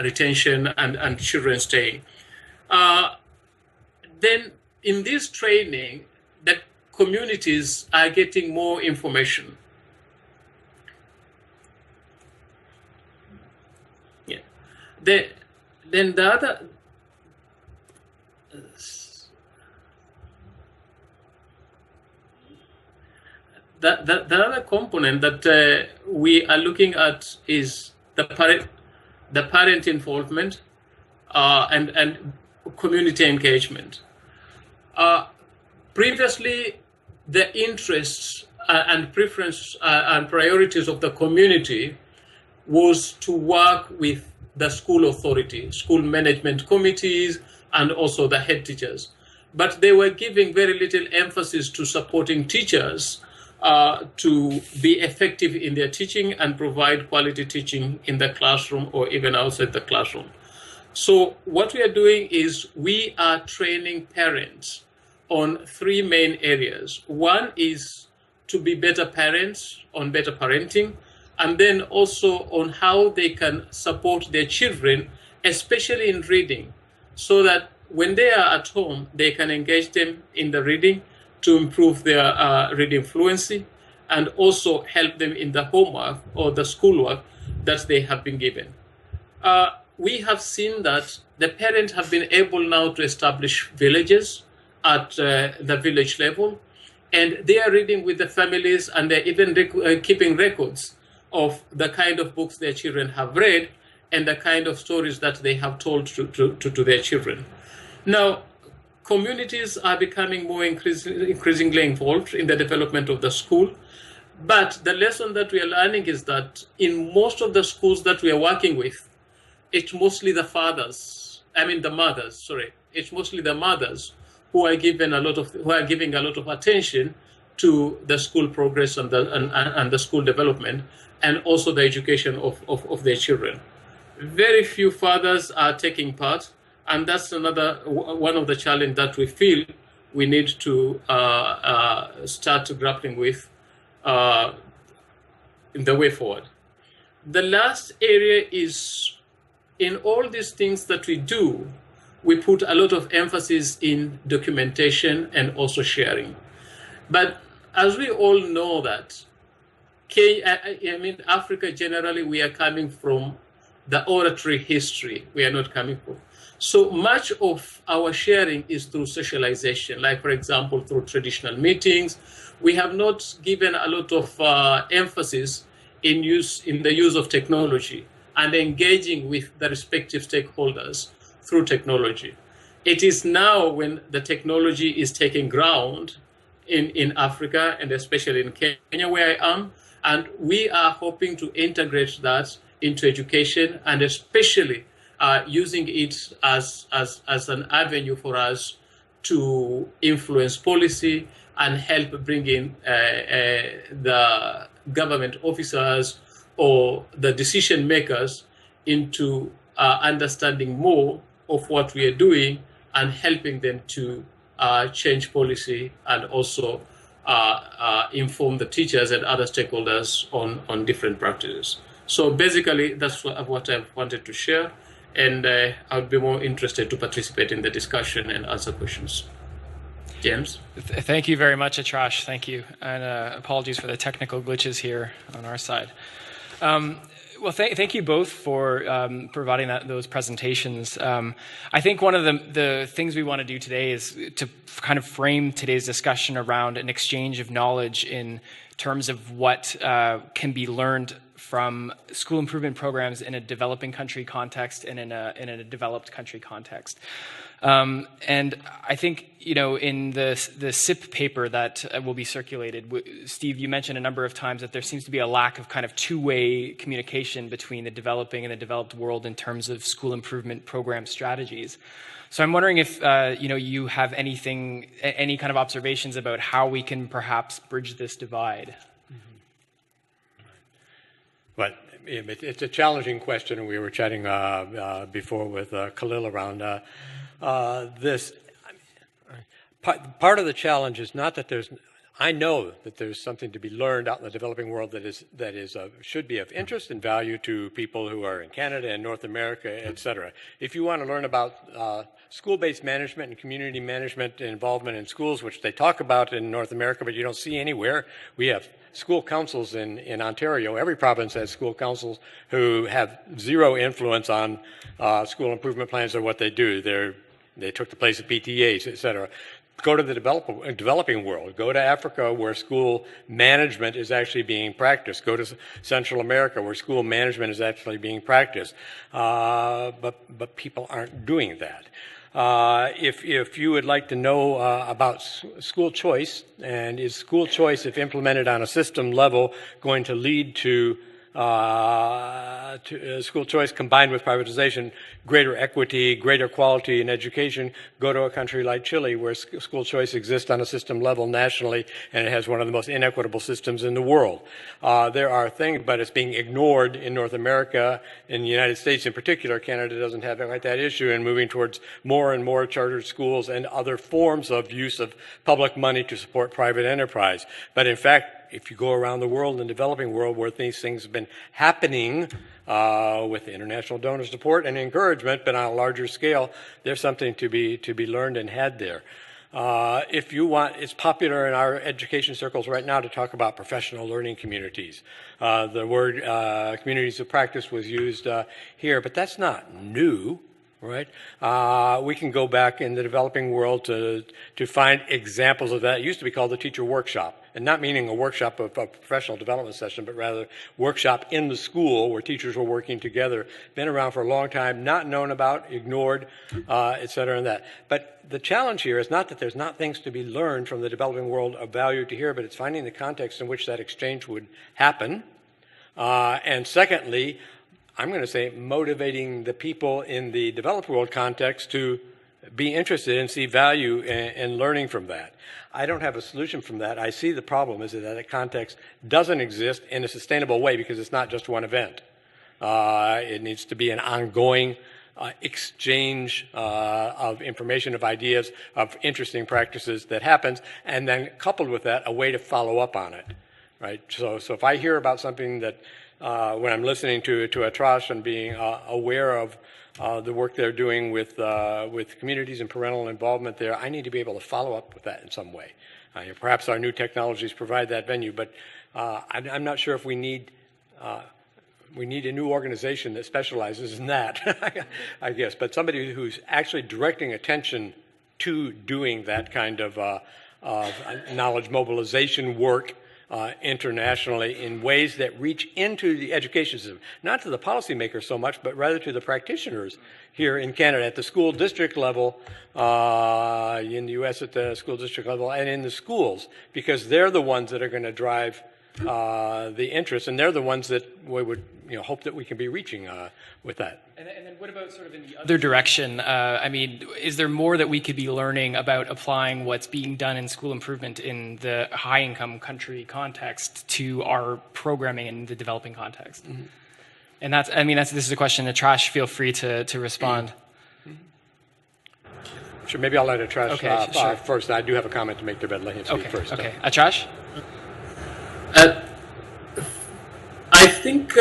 retention and children staying. Then in this training, the communities are getting more information. Yeah. Then the other. The other component that we are looking at is the parent involvement and community engagement. Previously, the interests and preference and priorities of the community was to work with the school authority, school management committees, and also the head teachers. But they were giving very little emphasis to supporting teachers to be effective in their teaching and provide quality teaching in the classroom or even outside the classroom. So what we are doing is we are training parents on three main areas. One is to be better parents, on better parenting, and then also on how they can support their children, especially in reading, so that when they are at home, they can engage them in the reading to improve their reading fluency, and also help them in the homework or the schoolwork that they have been given. We have seen that the parents have been able now to establish villages at the village level, and they are reading with the families, and they're even keeping records of the kind of books their children have read and the kind of stories that they have told to their children. Now, communities are becoming more increasingly involved in the development of the school, but the lesson that we are learning is that in most of the schools that we are working with, it's mostly the mothers, it's mostly the mothers who are giving a lot of attention to the school progress and the school development, and also the education of their children. Very few fathers are taking part, and that's another one of the challenges that we feel we need to start grappling with in the way forward. The last area is, in all these things that we do, we put a lot of emphasis in documentation and also sharing. But as we all know that, Africa generally, we are coming from the oratory history. We are not coming from. So much of our sharing is through socialization, like, for example, through traditional meetings. We have not given a lot of emphasis in the use of technology and engaging with the respective stakeholders through technology. It is now when the technology is taking ground in Africa, and especially in Kenya, where I am, and we are hoping to integrate that into education, and especially using it as an avenue for us to influence policy and help bring in the government officers or the decision makers into understanding more of what we are doing and helping them to change policy and also inform the teachers and other stakeholders on different practices. So basically, that's what I wanted to share, and I would be more interested to participate in the discussion and answer questions. James? Thank you very much, Arash. Thank you. And apologies for the technical glitches here on our side. Well, thank you both for providing those presentations. I think one of the things we want to do today is to kind of frame today's discussion around an exchange of knowledge in terms of what can be learned from school improvement programs in a developing country context and in a developed country context. And I think, in the SIP paper that will be circulated, Steve, you mentioned a number of times that there seems to be a lack of kind of two-way communication between the developing and the developed world in terms of school improvement program strategies. So I'm wondering if, you have any kind of observations about how we can perhaps bridge this divide. But it's a challenging question, and we were chatting before with Khalil around this. Part of the challenge is not that there's I know that there's something to be learned out in the developing world that should be of interest and value to people who are in Canada and North America, et cetera. If you want to learn about school-based management and community management and involvement in schools, which they talk about in North America, but you don't see anywhere, we have school councils in Ontario. Every province has school councils who have zero influence on school improvement plans or what they do. They took the place of PTAs, et cetera. Go to the developing world. Go to Africa, where school management is actually being practiced. Go to Central America, where school management is actually being practiced. But people aren't doing that. If you would like to know about school choice, and is school choice, if implemented on a system level, going to lead to school choice combined with privatization, greater equity, greater quality in education, go to a country like Chile, where school choice exists on a system level nationally, and it has one of the most inequitable systems in the world. There are things, but it's being ignored in North America, in the United States in particular. Canada doesn't have quite that issue, and moving towards more and more chartered schools and other forms of use of public money to support private enterprise. But in fact, if you go around the world, in the developing world, where these things have been happening with international donor support and encouragement, but on a larger scale, there's something to be learned and had there. If you want, it's popular in our education circles right now to talk about professional learning communities. The word communities of practice was used here, but that's not new. Right? We can go back in the developing world to find examples of that. It used to be called the teacher workshop, and not meaning a workshop of a professional development session, but rather workshop in the school where teachers were working together. Been around for a long time, not known about, ignored, et cetera, and that. But the challenge here is not that there's not things to be learned from the developing world of value to here, but it's finding the context in which that exchange would happen. And secondly, I'm going to say motivating the people in the developed world context to be interested and see value in learning from that. I don't have a solution from that. I see the problem is that that context doesn't exist in a sustainable way because it's not just one event. It needs to be an ongoing exchange of information, of ideas, of interesting practices that happens, and then coupled with that, a way to follow up on it. Right? So if I hear about something that when I'm listening to Arash and being aware of the work they're doing with communities and parental involvement there, I need to be able to follow up with that in some way. Perhaps our new technologies provide that venue, but I'm not sure if we need a new organization that specializes in that, I guess, but somebody who's actually directing attention to doing that kind of knowledge mobilization work internationally in ways that reach into the education system, not to the policymakers so much, but rather to the practitioners here in Canada at the school district level, in the U.S. at the school district level, and in the schools, because they're the ones that are going to drive the interest, and they're the ones that we would hope that we can be reaching with that. And then what about sort of in the other direction? I mean, is there more that we could be learning about applying what's being done in school improvement in the high-income country context to our programming in the developing context? Mm-hmm. And this is a question that Arash, feel free to respond. Mm-hmm. Sure, maybe I'll let Arash sure. First. I do have a comment to make there, but let him speak first. Okay, Arash? I think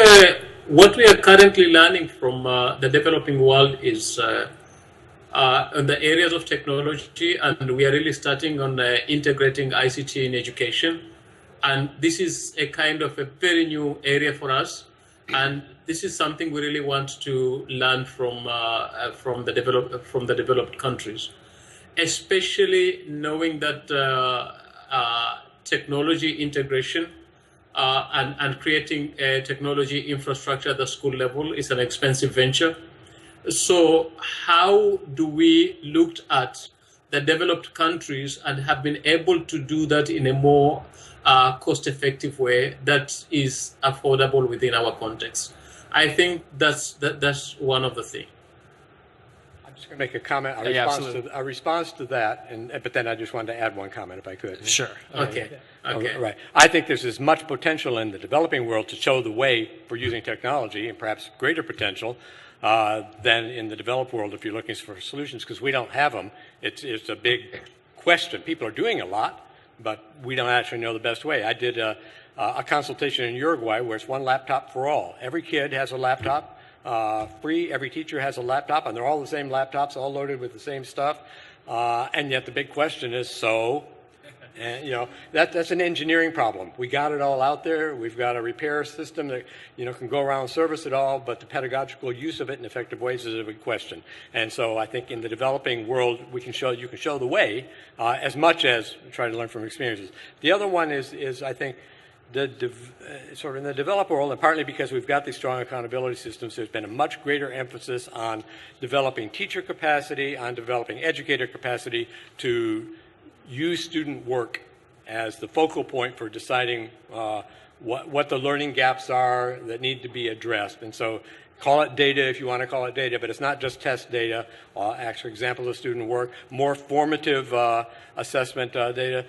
what we are currently learning from the developing world is in the areas of technology, and we are really starting on integrating ICT in education. And this is a kind of a very new area for us, and this is something we really want to learn from the developed countries, especially knowing that technology integration and creating a technology infrastructure at the school level is an expensive venture. So how do we look at the developed countries and have been able to do that in a more cost-effective way that is affordable within our context? I think that's one of the things. I'm just going to make a comment, a response to that, but then I just wanted to add one comment if I could. Sure. Okay. Right. I think there's as much potential in the developing world to show the way for using technology, and perhaps greater potential than in the developed world if you're looking for solutions, because we don't have them. It's a big question. People are doing a lot, but we don't actually know the best way. I did a consultation in Uruguay where it's one laptop for all. Every kid has a laptop, free. Every teacher has a laptop, and they're all the same laptops, all loaded with the same stuff. And yet the big question is, and, that's an engineering problem. We got it all out there. We've got a repair system that, can go around and service it all, but the pedagogical use of it in effective ways is a big question. And so I think in the developing world, you can show the way as much as try to learn from experiences. The other one is I think, sort of in the developed world, and partly because we've got these strong accountability systems, there's been a much greater emphasis on developing teacher capacity, on developing educator capacity to use student work as the focal point for deciding what the learning gaps are that need to be addressed. And so call it data if you want to call it data, but it's not just test data, actual examples of student work, more formative assessment data.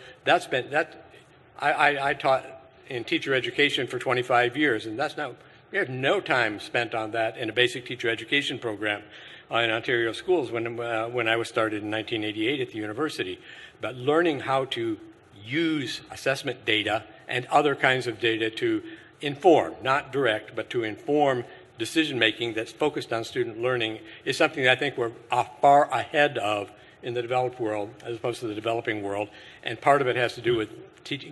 I taught in teacher education for 25 years, and we have no time spent on that in a basic teacher education program in Ontario schools when I was started in 1988 at the university. But learning how to use assessment data and other kinds of data to inform, not direct, but to inform decision-making that's focused on student learning is something that I think we're far ahead of in the developed world as opposed to the developing world. And part of it has to do with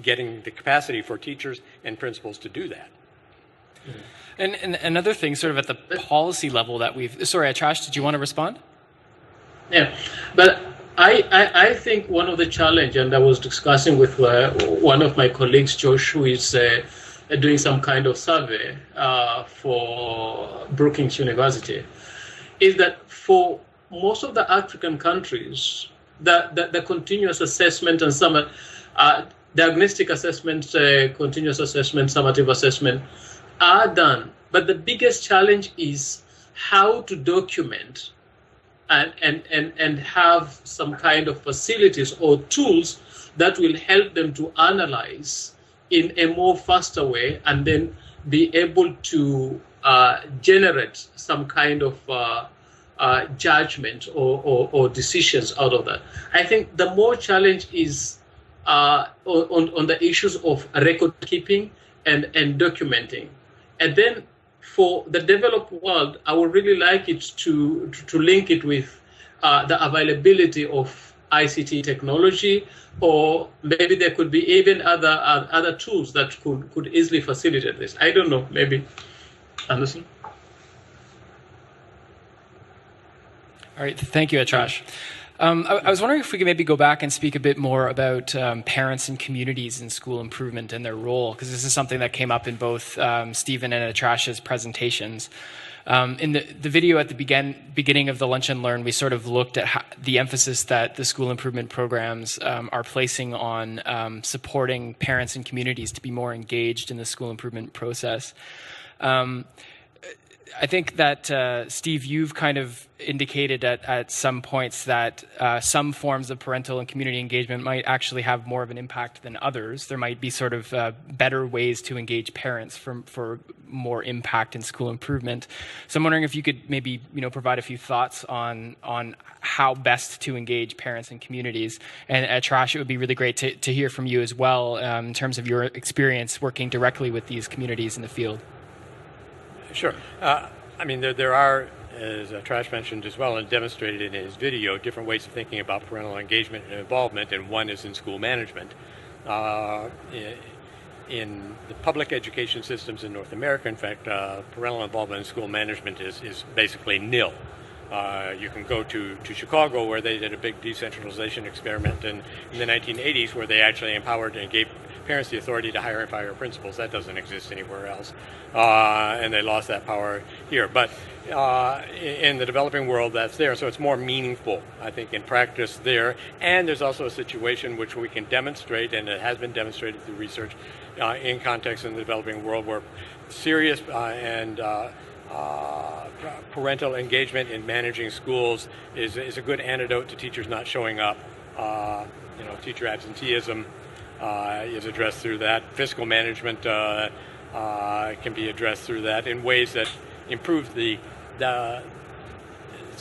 getting the capacity for teachers and principals to do that. And another thing, sort of at the policy level that sorry, Arash, did you want to respond? Yeah, but I think one of the challenge, and I was discussing with one of my colleagues, Josh, who is doing some kind of survey for Brookings University, is that for most of the African countries, the continuous assessment and some diagnostic assessment, continuous assessment, summative assessment are done. But the biggest challenge is how to document and have some kind of facilities or tools that will help them to analyze in a more faster way and then be able to generate some kind of judgment or decisions out of that. I think the more challenge is on the issues of record keeping and documenting. And then for the developed world, I would really like it to link it with the availability of ICT technology, or maybe there could be even other tools that could easily facilitate this. I don't know, maybe. Anderson? All right, thank you, Arash. I was wondering if we could maybe go back and speak a bit more about parents and communities in school improvement and their role, because this is something that came up in both Stephen and Arash's presentations. In the video at the beginning of the Lunch and Learn, we sort of looked at the emphasis that the school improvement programs are placing on supporting parents and communities to be more engaged in the school improvement process. I think that, Steve, you've kind of indicated at some points that some forms of parental and community engagement might actually have more of an impact than others. There might be sort of better ways to engage parents for more impact in school improvement. So I'm wondering if you could maybe provide a few thoughts on how best to engage parents and communities. And Arash, it would be really great to hear from you as well in terms of your experience working directly with these communities in the field. Sure. There are, as Arash mentioned as well and demonstrated in his video, different ways of thinking about parental engagement and involvement, and one is in school management. In the public education systems in North America, in fact, parental involvement in school management is basically nil. You can go to Chicago, where they did a big decentralization experiment in the 1980s, where they actually empowered and gave parents the authority to hire and fire principals. That doesn't exist anywhere else, and they lost that power here. But in the developing world, that's there, so it's more meaningful, I think, in practice there. And there's also a situation which we can demonstrate, and it has been demonstrated through research in context in the developing world, where serious and parental engagement in managing schools is a good antidote to teachers not showing up. Teacher absenteeism is addressed through that. Fiscal management can be addressed through that in ways that improve the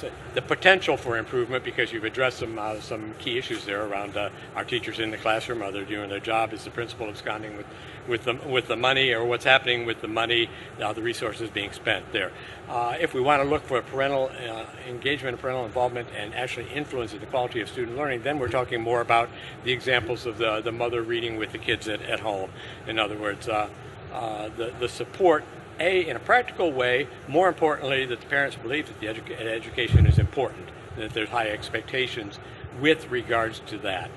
the potential for improvement, because you've addressed some key issues there around our teachers in the classroom, are they doing their job? Is the principal absconding with the money, or what's happening with the money, the resources being spent there? If we want to look for parental engagement, parental involvement, and actually influencing the quality of student learning, then we're talking more about the examples of the mother reading with the kids at home. In other words, the support, in a practical way, more importantly, that the parents believe that the education is important, that there's high expectations with regards to that.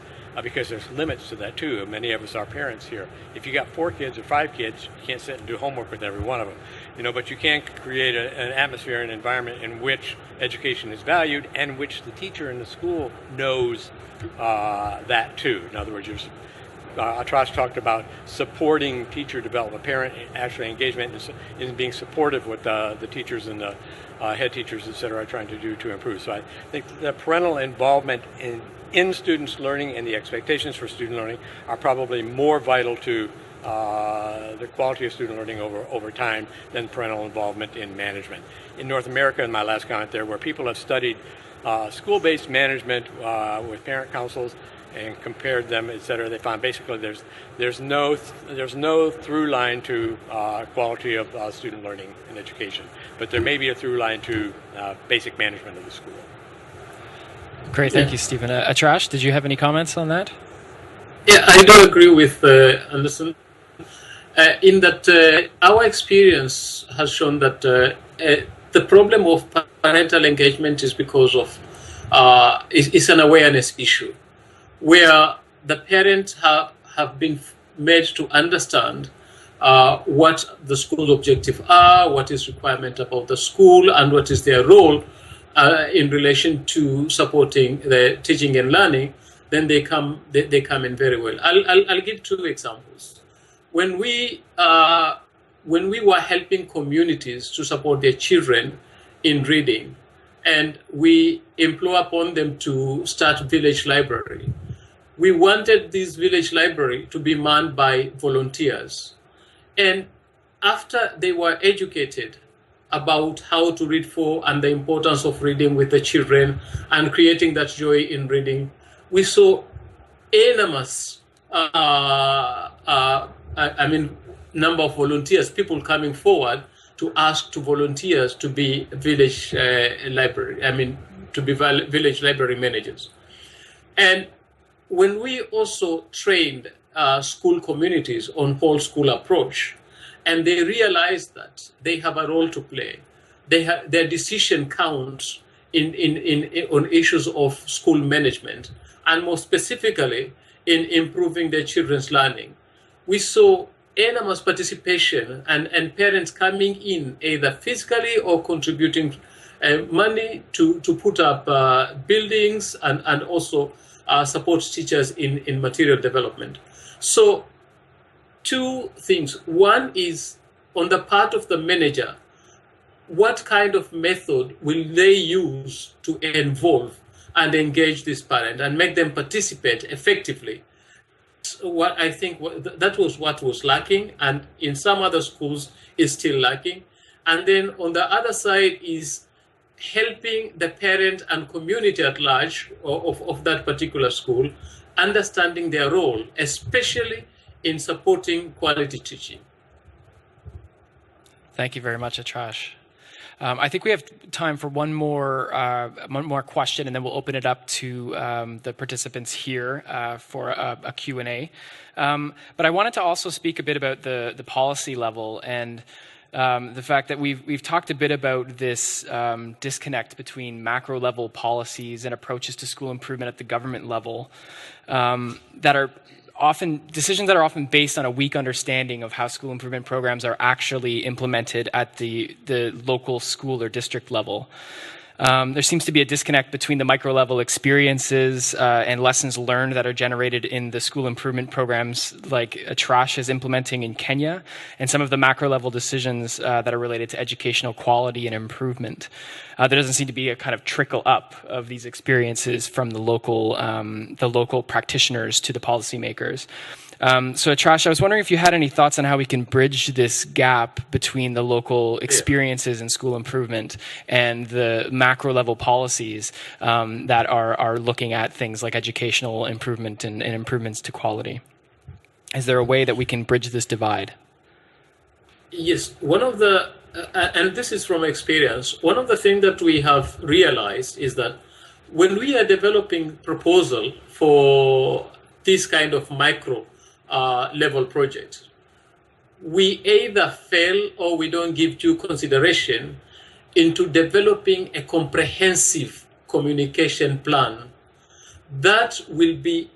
Because there's limits to that too. Many of us are parents here. If you got 4 kids or 5 kids, you can't sit and do homework with every one of them. But you can create an atmosphere and environment in which education is valued, and which the teacher in the school knows that too. In other words, Arash talked about supporting teacher development, parent actually engagement, is being supportive with the teachers and the head teachers, et cetera, are trying to do to improve. So I think the parental involvement in students' learning and the expectations for student learning are probably more vital to the quality of student learning over time than parental involvement in management. In North America, in my last comment there, where people have studied school-based management with parent councils and compared them, et cetera, they found basically there's no through line to quality of student learning and education, but there may be a through line to basic management of the school. Great, thank you, Stephen. Arash, did you have any comments on that? Yeah, I do agree with Anderson in that our experience has shown that the problem of parental engagement is because of it's an awareness issue, where the parents have been made to understand what the school's objectives are, what is requirement about the school, and what is their role in relation to supporting the teaching and learning. Then they come in very well. I'll give 2 examples. When we were helping communities to support their children in reading, and we implore upon them to start village library, we wanted this village library to be manned by volunteers. And after they were educated about how to read for and the importance of reading with the children and creating that joy in reading, we saw enormous number of volunteers, people coming forward to ask to volunteers to be village village library managers. And when we also trained school communities on whole school approach, and they realized that they have a role to play, their decision counts on issues of school management, and more specifically in improving their children's learning. We saw enormous participation and parents coming in either physically or contributing money to put up buildings and also support teachers in material development. So 2 things. One is on the part of the manager, what kind of method will they use to involve and engage this parent and make them participate effectively? What I think that was what was lacking, and in some other schools is still lacking. And then on the other side is helping the parent and community at large of that particular school, understanding their role, especially in supporting quality teaching. Thank you very much, Arash. I think we have time for one more question, and then we'll open it up to the participants here for a Q&A. But I wanted to also speak a bit about the policy level and the fact that we've talked a bit about this disconnect between macro level policies and approaches to school improvement at the government level that are decisions that are often based on a weak understanding of how school improvement programs are actually implemented at the local school or district level. There seems to be a disconnect between the micro-level experiences and lessons learned that are generated in the school improvement programs like Arash is implementing in Kenya, and some of the macro-level decisions that are related to educational quality and improvement. There doesn't seem to be a kind of trickle up of these experiences from the local practitioners to the policymakers. So Atrash, I was wondering if you had any thoughts on how we can bridge this gap between the local experiences in school improvement and the macro level policies that are looking at things like educational improvement and improvements to quality. Is there a way that we can bridge this divide? Yes, one of the, and this is from experience, one of the things that we have realized is that when we are developing proposal for this kind of micro level projects, we either fail or we don't give due consideration into developing a comprehensive communication plan that will be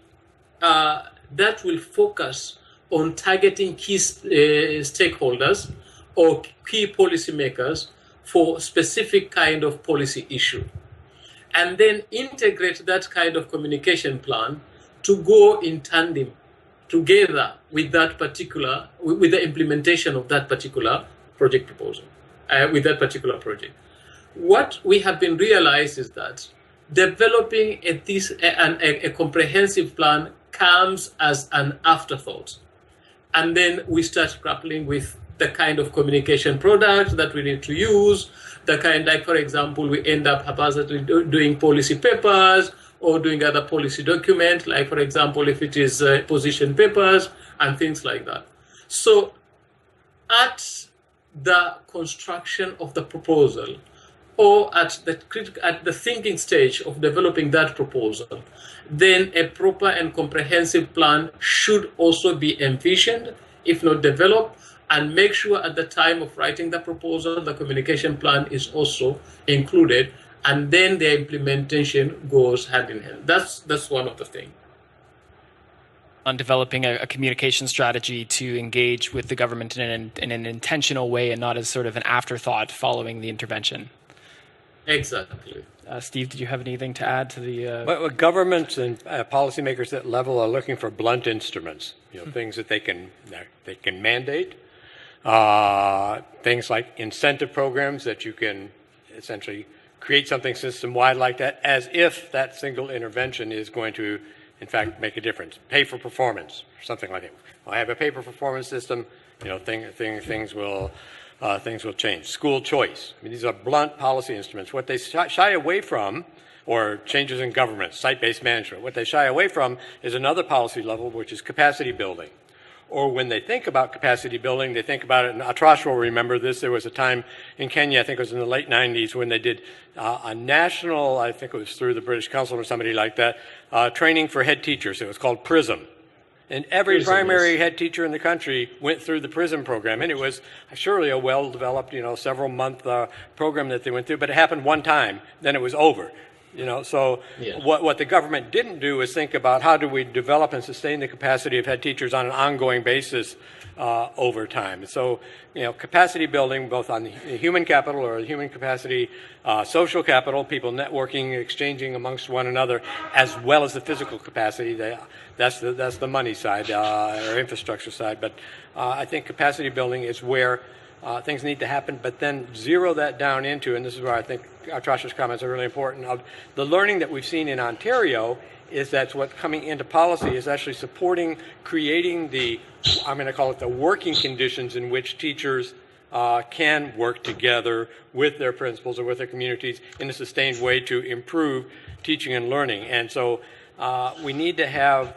that will focus on targeting key stakeholders or key policymakers for specific kind of policy issue, and then integrate that kind of communication plan to go in tandem together with that particular, with the implementation of that particular project proposal, with that particular project. What we have been realized is that developing a comprehensive plan comes as an afterthought. And then we start grappling with the kind of communication product that we need to use, the kind, like, for example, we end up haphazardly doing policy papers or doing other policy documents, like, for example, if it is position papers and things like that. So at the construction of the proposal or at the thinking stage of developing that proposal, then a proper and comprehensive plan should also be envisioned, if not developed, and make sure at the time of writing the proposal, the communication plan is also included, and then the implementation goes hand in hand. That's one of the things. On developing a communication strategy to engage with the government in an intentional way and not as sort of an afterthought following the intervention. Exactly. Steve, did you have anything to add to the? Well, governments and policymakers at level are looking for blunt instruments, things that they can mandate, things like incentive programs that you can essentially create something system-wide like that, as if that single intervention is going to, in fact, make a difference. Pay for performance, or something like that. I have a pay for performance system. Things will change. School choice. I mean, these are blunt policy instruments. What they shy away from, or changes in government, site-based management, what they shy away from is another policy level, which is capacity building. Or when they think about capacity building, they think about it, and Atrash will remember this, there was a time in Kenya, I think it was in the late 90s, when they did a national, I think it was through the British Council or somebody like that, training for head teachers. It was called PRISM. And every primary head teacher in the country went through the PRISM program, and it was surely a well-developed, several-month program that they went through, but it happened one time, then it was over. What the government didn't do is think about how do we develop and sustain the capacity of head teachers on an ongoing basis over time. So, capacity building, both on the human capital or human capacity, social capital, people networking, exchanging amongst one another, as well as the physical capacity. That's the money side or infrastructure side. But I think capacity building is where things need to happen, but then zero that down into, and this is where I think Atrash's comments are really important, of the learning that we've seen in Ontario is that what's coming into policy is actually supporting creating I'm going to call it the working conditions in which teachers can work together with their principals or with their communities in a sustained way to improve teaching and learning. And so we need to have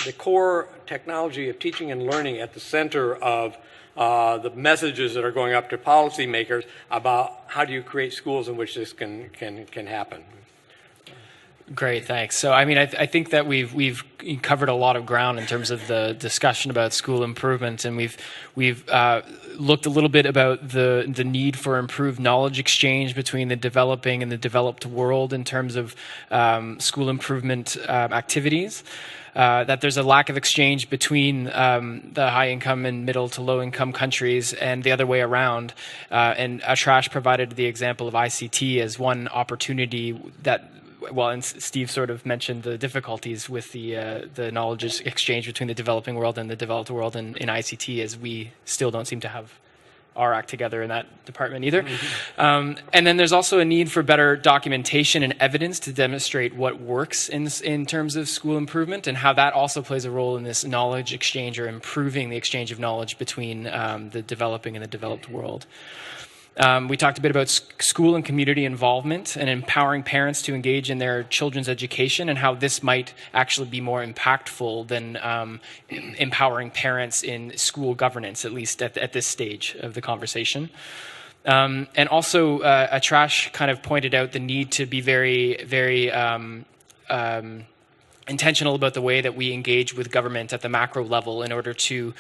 the core technology of teaching and learning at the center of the messages that are going up to policymakers about how do you create schools in which this can happen. Great, thanks. So, I mean, I think that we've covered a lot of ground in terms of the discussion about school improvement, and we've looked a little bit about the need for improved knowledge exchange between the developing and the developed world in terms of school improvement activities. That there's a lack of exchange between the high-income and middle to low-income countries and the other way around. And Atrash provided the example of ICT as one opportunity that, and Steve sort of mentioned the difficulties with the knowledge exchange between the developing world and the developed world in ICT, as we still don't seem to have our act together in that department either. And then there's also a need for better documentation and evidence to demonstrate what works in terms of school improvement, and how that also plays a role in this knowledge exchange, or improving the exchange of knowledge between the developing and the developed world. We talked a bit about school and community involvement and empowering parents to engage in their children's education, and how this might actually be more impactful than empowering parents in school governance, at least at this stage of the conversation. And also, Atrash kind of pointed out the need to be very, very intentional about the way that we engage with government at the macro level in order to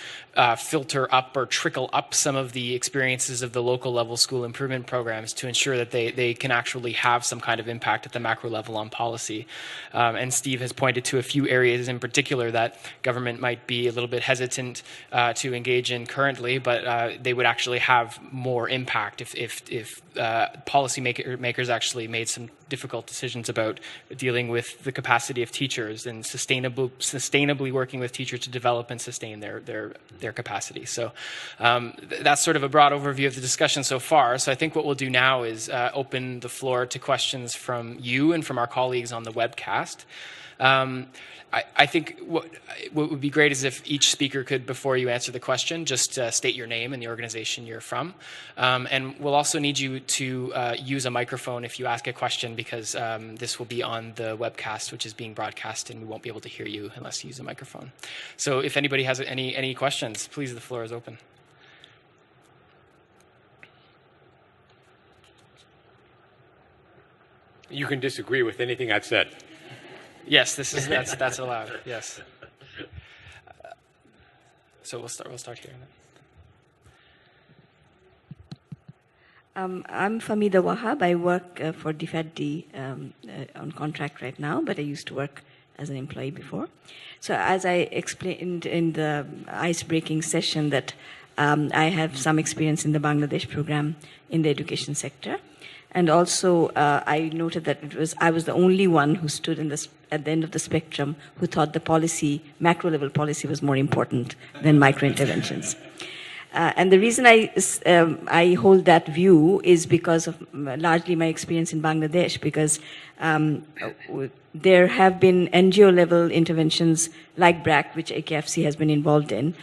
filter up or trickle up some of the experiences of the local level school improvement programs to ensure that they can actually have some kind of impact at the macro level on policy. And Steve has pointed to a few areas in particular that government might be a little bit hesitant to engage in currently, but they would actually have more impact if policy makers actually made some difficult decisions about dealing with the capacity of teachers and sustainably working with teachers to develop and sustain their capacity. So that's sort of a broad overview of the discussion so far. So I think what we'll do now is open the floor to questions from you and from our colleagues on the webcast. I think what would be great is if each speaker could, before you answer the question, just state your name and the organization you're from. And we'll also need you to use a microphone if you ask a question, because this will be on the webcast, which is being broadcast, and we won't be able to hear you unless you use a microphone. So if anybody has any questions, please, the floor is open. You can disagree with anything I've said. Yes, that's allowed. Yes. So we'll start here. I'm Famida Wahab. I work for DFAD on contract right now, but I used to work as an employee before. So as I explained in the ice-breaking session, that I have some experience in the Bangladesh program in the education sector. And also, I noted that I was the only one who stood at the end of the spectrum who thought the policy, macro-level policy, was more important than micro-interventions. And the reason I hold that view is because of largely my experience in Bangladesh, because there have been NGO-level interventions like BRAC, which AKFC has been involved in,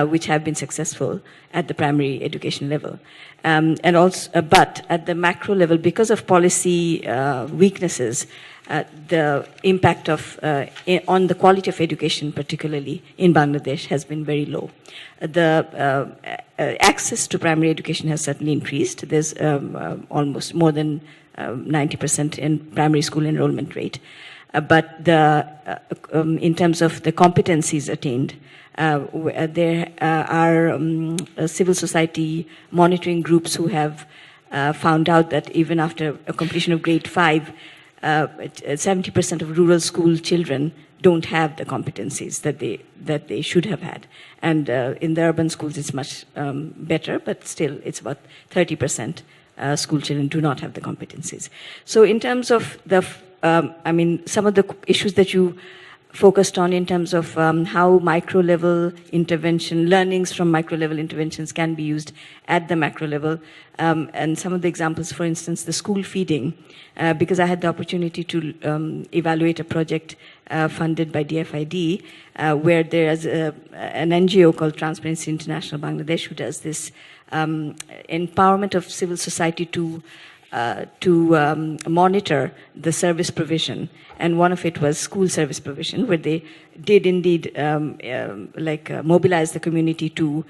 which have been successful at the primary education level. And also, but at the macro level, because of policy weaknesses, the impact of on the quality of education, particularly in Bangladesh, has been very low. The access to primary education has certainly increased. There's almost more than 90% in primary school enrollment rate. But in terms of the competencies attained, there are civil society monitoring groups who have found out that even after a completion of grade 5, 70% of rural school children don't have the competencies that they should have had. And in the urban schools, it's much better, but still, it's about 30% school children do not have the competencies. So in terms of some of the issues that you focused on in terms of how micro-level intervention, learnings from micro-level interventions can be used at the macro level. And some of the examples, for instance, the school feeding, because I had the opportunity to evaluate a project funded by DFID, where there is an NGO called Transparency International Bangladesh who does this empowerment of civil society to monitor the service provision, and one of it was school service provision, where they did indeed mobilize the community to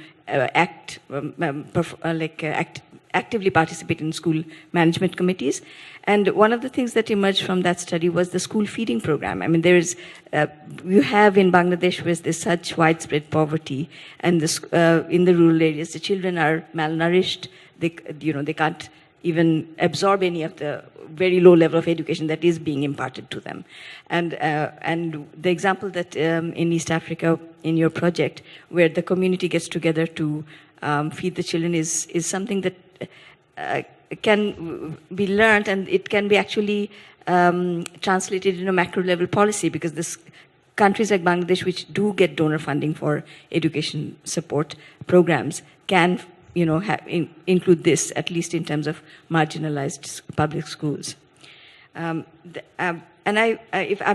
actively participate in school management committees. And one of the things that emerged from that study was the school feeding program. I mean, you have in Bangladesh where there's such widespread poverty, and in the rural areas, the children are malnourished. They can't even absorb any of the very low level of education that is being imparted to them. And the example that in East Africa, in your project, where the community gets together to feed the children is something that can be learned, and it can be actually translated in a macro level policy, because this countries like Bangladesh, which do get donor funding for education support programs, can include this, at least in terms of marginalized public schools. I'm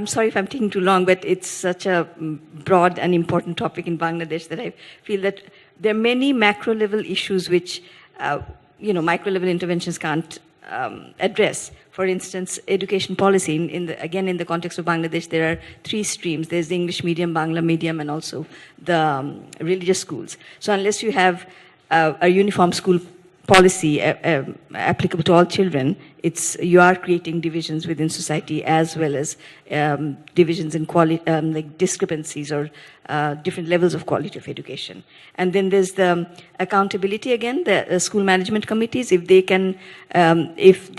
sorry if I'm taking too long, but it's such a broad and important topic in Bangladesh that I feel that there are many macro level issues which, micro level interventions can't address. For instance, education policy. In the context of Bangladesh, there are 3 streams. There's the English medium, Bangla medium, and also the religious schools. So unless you have a uniform school policy applicable to all children, you are creating divisions within society, as well as divisions in quality, like discrepancies or different levels of quality of education. And then there's the accountability again, the school management committees. If they can, if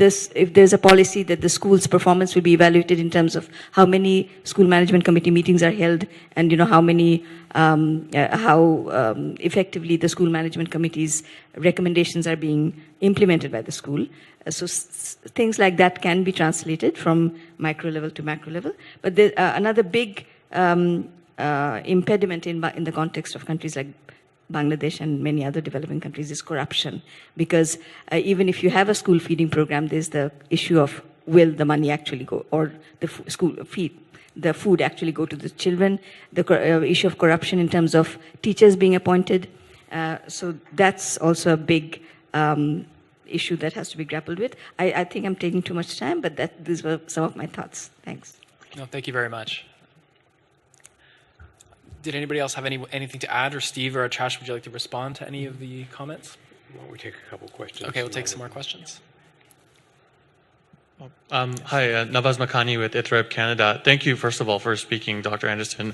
there's a policy that the school's performance will be evaluated in terms of how many school management committee meetings are held, and how many, how effectively the school management committee's recommendations are being implemented by the school. So things like that can be translated from micro level to macro level. But another big impediment in the context of countries like Bangladesh and many other developing countries is corruption. Because even if you have a school feeding program, there's the issue of will the money actually go, or the the food actually go to the children, the issue of corruption in terms of teachers being appointed. So that's also a big issue that has to be grappled with. I think I'm taking too much time, but these were some of my thoughts. Thanks. No, thank you very much. Did anybody else have anything to add? Or Steve or Arash, would you like to respond to any of the comments? Why don't we take a couple questions? Okay, we'll take some more questions. Hi, Nawaz Makani with ITREB Canada. Thank you, first of all, for speaking, Dr. Anderson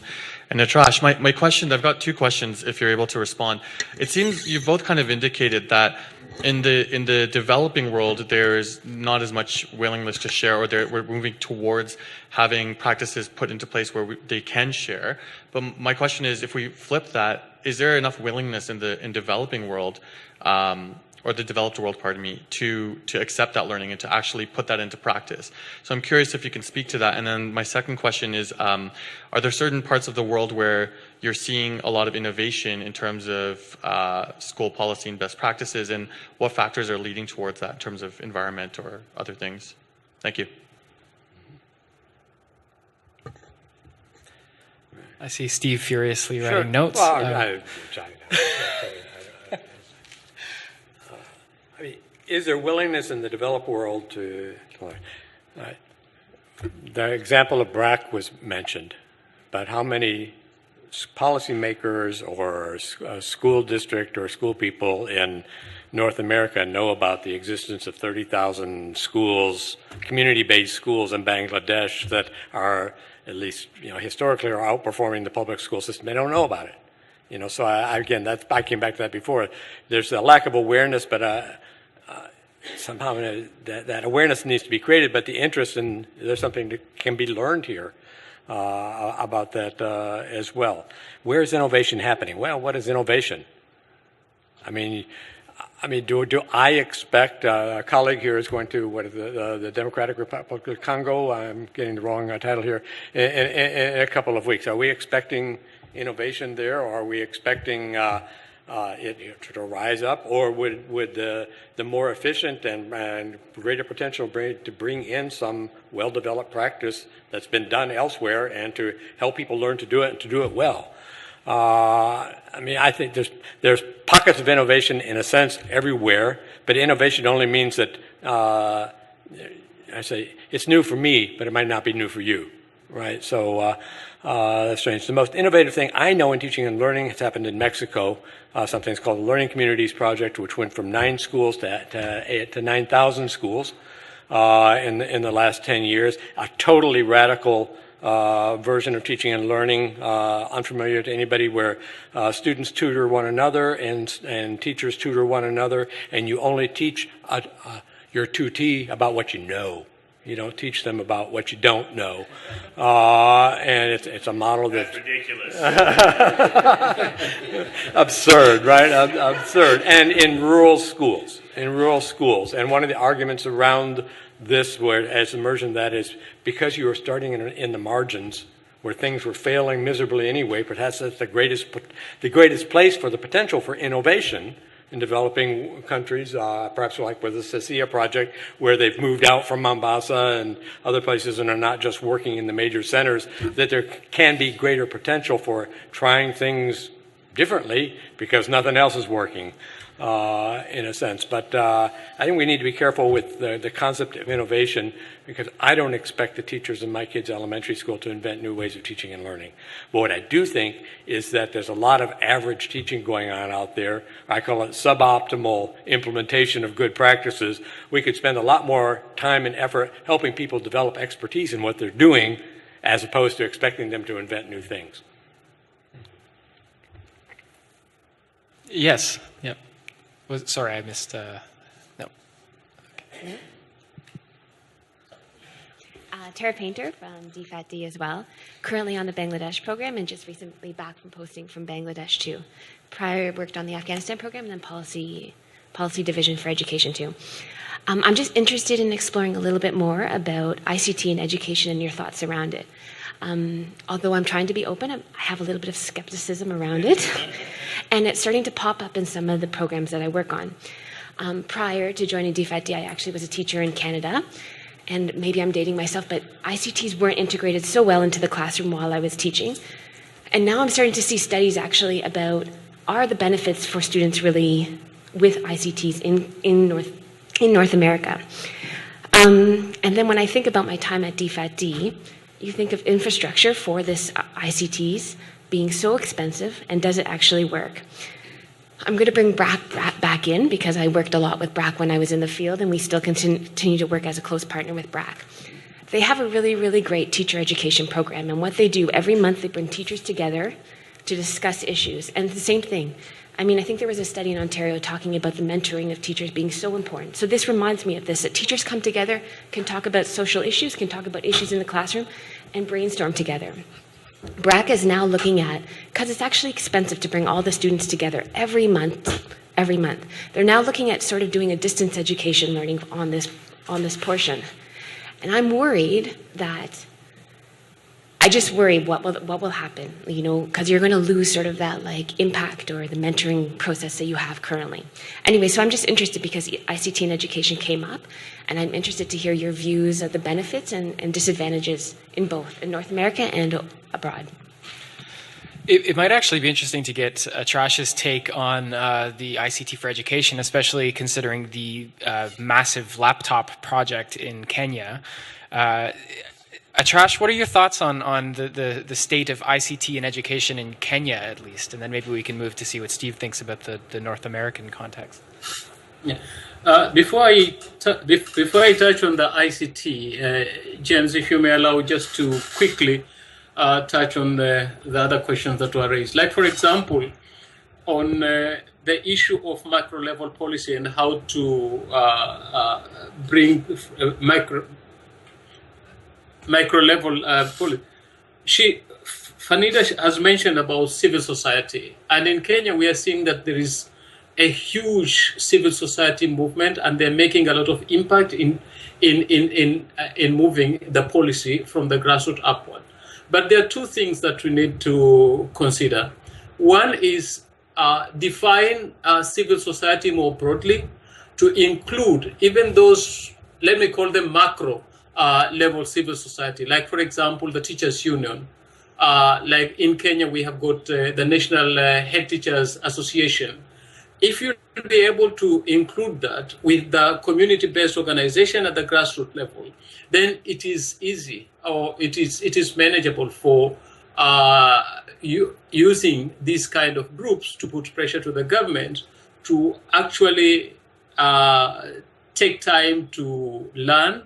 and Arash. My question, I've got 2 questions, if you're able to respond. It seems you've both kind of indicated that in the developing world, there's not as much willingness to share, or we're moving towards having practices put into place where they can share. But my question is, if we flip that, is there enough willingness in developing world, or the developed world, pardon me, to accept that learning and to actually put that into practice? So I'm curious if you can speak to that. And then my second question is, are there certain parts of the world where you're seeing a lot of innovation in terms of school policy and best practices, and what factors are leading towards that in terms of environment or other things? Thank you. I see Steve furiously writing notes. Well, I mean, is there willingness in the developed world to the example of BRAC was mentioned, but how many policymakers or school district or school people in North America know about the existence of 30,000 schools, community-based schools in Bangladesh that are, at least historically, are outperforming the public school system? They don't know about it. So I came back to that before. There's a lack of awareness, but somehow that awareness needs to be created, but the interest in, there's something that can be learned here about that as well. Where is innovation happening? Well, what is innovation? I mean, do I expect a colleague here is going to the Democratic Republic of Congo? I'm getting the wrong title here. In a couple of weeks, are we expecting innovation there, or are we expecting it to rise up, or would the more efficient and greater potential to bring in some well-developed practice that's been done elsewhere and to help people learn to do it and to do it well? I think there's pockets of innovation in a sense everywhere, but innovation only means that I say it's new for me, but it might not be new for you, right? So that's strange. The most innovative thing I know in teaching and learning has happened in Mexico. Something's called the Learning Communities Project, which went from 9 schools to 9,000 schools in the last 10 years. A totally radical version of teaching and learning, unfamiliar to anybody, where students tutor one another and teachers tutor one another, and you only teach your tutee about what you know. You don't teach them about what you don't know. And it's a model that's ridiculous. Absurd, right? Absurd. And in rural schools. And one of the arguments around this, as immersion, that is because you are starting in the margins where things were failing miserably anyway, perhaps that's the greatest place for the potential for innovation, in developing countries, perhaps like with the CESIA project, where they've moved out from Mombasa and other places and are not just working in the major centers, that there can be greater potential for trying things differently because nothing else is working. In a sense. But I think we need to be careful with the concept of innovation, because I don't expect the teachers in my kids' elementary school to invent new ways of teaching and learning. But what I do think is that there's a lot of average teaching going on out there. I call it suboptimal implementation of good practices. We could spend a lot more time and effort helping people develop expertise in what they're doing, as opposed to expecting them to invent new things. Yes. Yep. Sorry, I missed. No. Okay. Tara Painter from DFAT-D as well, currently on the Bangladesh program and just recently back from posting from Bangladesh too. Prior, I worked on the Afghanistan program and then policy division for education too. I'm just interested in exploring a little bit more about ICT and education and your thoughts around it. Although I'm trying to be open, I have a little bit of skepticism around it. And it's starting to pop up in some of the programs that I work on. Prior to joining DFAT-D, I actually was a teacher in Canada. And maybe I'm dating myself, but ICTs weren't integrated so well into the classroom while I was teaching. And now I'm starting to see studies actually about, are the benefits for students really with ICTs in North America? And then when I think about my time at DFAT-D, you think of infrastructure for this ICTs being so expensive, and does it actually work? I'm going to bring BRAC back in because I worked a lot with BRAC when I was in the field, and we still continue to work as a close partner with BRAC. They have a really, really great teacher education program, and what they do every month, they bring teachers together to discuss issues. And the same thing. I mean, I think there was a study in Ontario talking about the mentoring of teachers being so important. So this reminds me of this, that teachers come together, can talk about social issues, can talk about issues in the classroom, and brainstorm together. BRAC is now looking at, because it's actually expensive to bring all the students together every month, they're now looking at sort of doing a distance education learning on this portion. And I'm worried that, I just worry what will happen, you know, because you're going to lose sort of that like impact or the mentoring process that you have currently. Anyway, so I'm just interested because ICT and education came up, and I'm interested to hear your views of the benefits and disadvantages in both, in North America and abroad. It might actually be interesting to get Trash's take on the ICT for education, especially considering the massive laptop project in Kenya. Trash, what are your thoughts on the state of ICT and education in Kenya, at least? And then maybe we can move to see what Steve thinks about the North American context. Yeah. Before I touch on the ICT, James, if you may allow just to quickly touch on the other questions that were raised. Like, for example, on the issue of macro-level policy and how to bring micro-level policy. Fanida has mentioned about civil society. And in Kenya, we are seeing that there is a huge civil society movement, and they're making a lot of impact in moving the policy from the grassroots upward. But there are two things that we need to consider. One is define civil society more broadly to include even those, let me call them macro level civil society. Like, for example, the teachers union. Like in Kenya, we have got the National Head Teachers Association. If you be able to include that with the community-based organization at the grassroots level, then it is easy, or it is manageable for using these kind of groups to put pressure to the government to actually take time to learn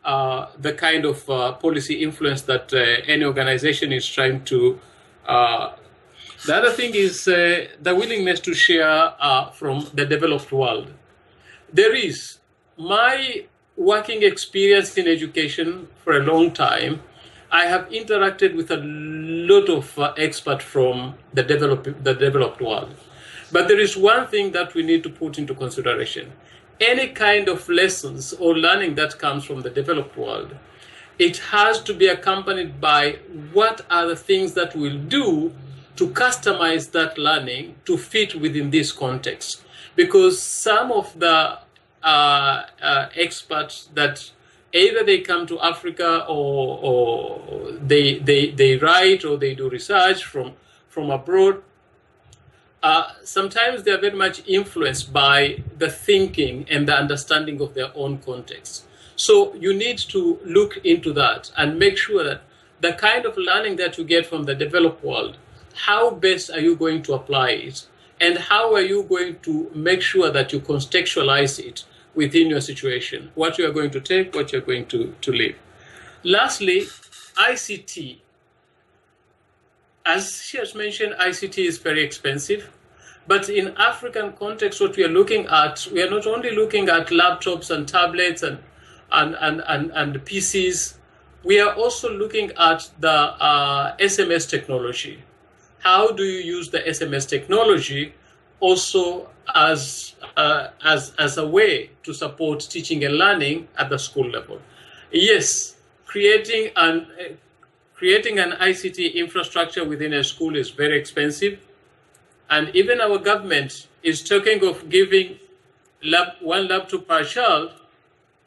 the kind of policy influence that any organization is trying to. The other thing is the willingness to share from the developed world. There is my working experience in education for a long time. I have interacted with a lot of experts from the developed world. But there is one thing that we need to put into consideration. Any kind of lessons or learning that comes from the developed world, it has to be accompanied by what are the things that we'll do to customize that learning to fit within this context. because some of the experts that either they come to Africa or they write or they do research from abroad, sometimes they are very much influenced by the thinking and the understanding of their own context. So you need to look into that and make sure that the kind of learning that you get from the developed world, how best are you going to apply it? And how are you going to make sure that you contextualize it within your situation? What you are going to take, what you're going to leave. Lastly, ICT. As she has mentioned, ICT is very expensive. But in African context, what we are looking at, we are not only looking at laptops and tablets and PCs, we are also looking at the SMS technology. How do you use the SMS technology also as a way to support teaching and learning at the school level? Yes, creating an ICT infrastructure within a school is very expensive. And even our government is talking of giving one laptop per child.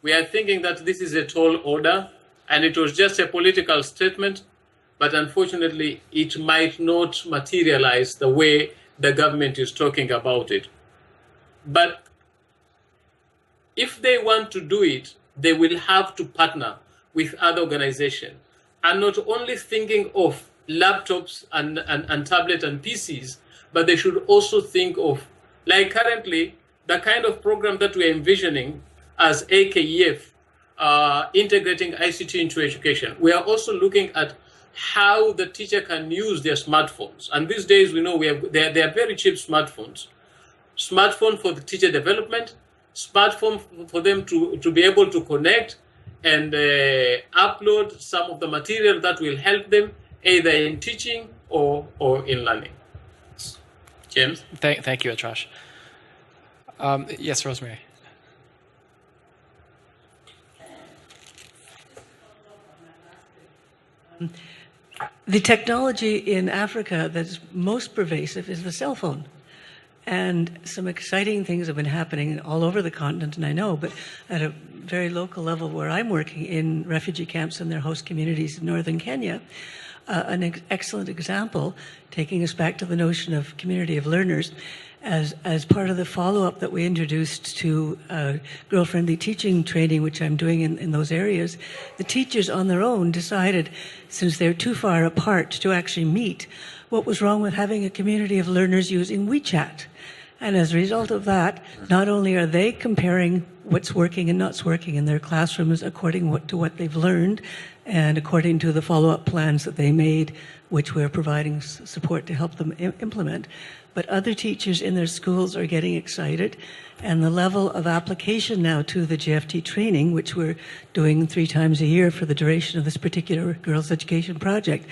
We are thinking that this is a tall order, and it was just a political statement, but unfortunately, it might not materialize the way the government is talking about it. But if they want to do it, they will have to partner with other organizations, and not only thinking of laptops and tablets and PCs, but they should also think of, like currently, the kind of program that we're envisioning as AKEF, integrating ICT into education. We are also looking at how the teacher can use their smartphones. And these days, we know they are very cheap smartphones. Smartphone for the teacher development, smartphone for them to be able to connect and upload some of the material that will help them either in teaching or in learning. James? Thank you, Atrash. Yes, Rosemary. The technology in Africa that's most pervasive is the cell phone. And some exciting things have been happening all over the continent, and I know, but at a very local level where I'm working in refugee camps and their host communities in northern Kenya, an excellent example, taking us back to the notion of community of learners, as part of the follow-up that we introduced to girl-friendly teaching training, which I'm doing in those areas, the teachers on their own decided, since they're too far apart to actually meet, what was wrong with having a community of learners using WeChat. And as a result of that, not only are they comparing what's working and not working in their classrooms according to what they've learned and according to the follow-up plans that they made, which we're providing support to help them implement, but other teachers in their schools are getting excited, and the level of application now to the GFT training, which we're doing 3 times a year for the duration of this particular girls' education project,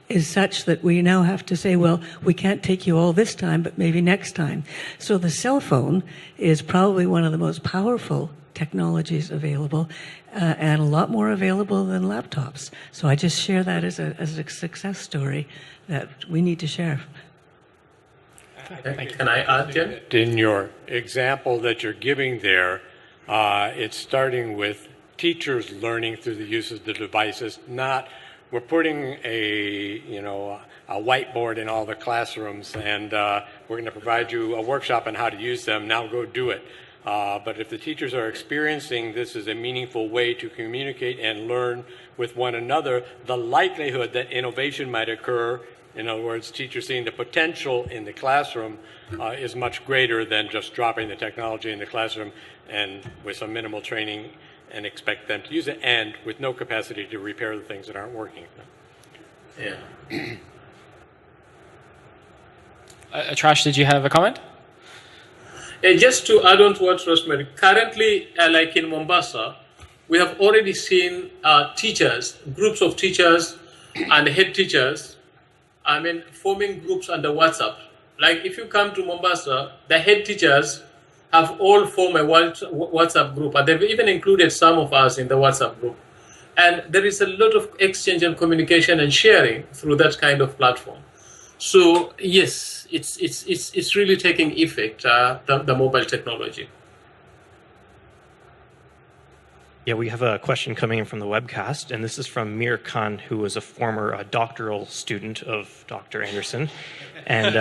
is such that we now have to say, well, we can't take you all this time, but maybe next time. So the cell phone is probably one of the most powerful technologies available, and a lot more available than laptops. So I just share that as a success story that we need to share. Can I add, Jim? In your example that you're giving there, it's starting with teachers learning through the use of the devices, not we're putting a whiteboard in all the classrooms, and we're going to provide you a workshop on how to use them. Now go do it. But if the teachers are experiencing this as a meaningful way to communicate and learn with one another, the likelihood that innovation might occur, in other words, teachers seeing the potential in the classroom, is much greater than just dropping the technology in the classroom and with some minimal training and expect them to use it, and with no capacity to repair the things that aren't working. Yeah. Atrash, did you have a comment? Just to add on to what Rosemary, currently, like in Mombasa, we have already seen teachers, groups of teachers and head teachers, forming groups under WhatsApp. Like if you come to Mombasa, the head teachers have all formed a WhatsApp group, and they've even included some of us in the WhatsApp group. And there is a lot of exchange and communication and sharing through that kind of platform. So yes, it's really taking effect, the mobile technology. Yeah, we have a question coming in from the webcast, and this is from Mir Khan, who was a former doctoral student of Dr. Anderson. And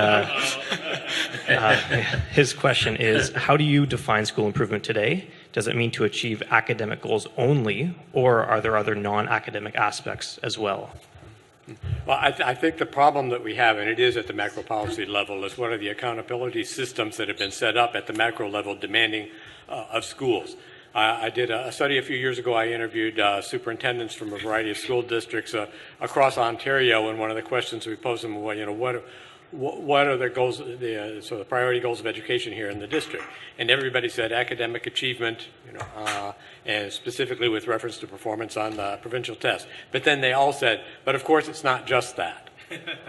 his question is, how do you define school improvement today? Does it mean to achieve academic goals only, or are there other non-academic aspects as well? Well, I think the problem that we have, and it is at the macro policy level, is what are the accountability systems that have been set up at the macro level demanding of schools. I did a study a few years ago. I interviewed superintendents from a variety of school districts across Ontario, and one of the questions we posed them was, what are the goals, the priority goals of education here in the district? And everybody said academic achievement, and specifically with reference to performance on the provincial test. But then they all said, but of course it's not just that,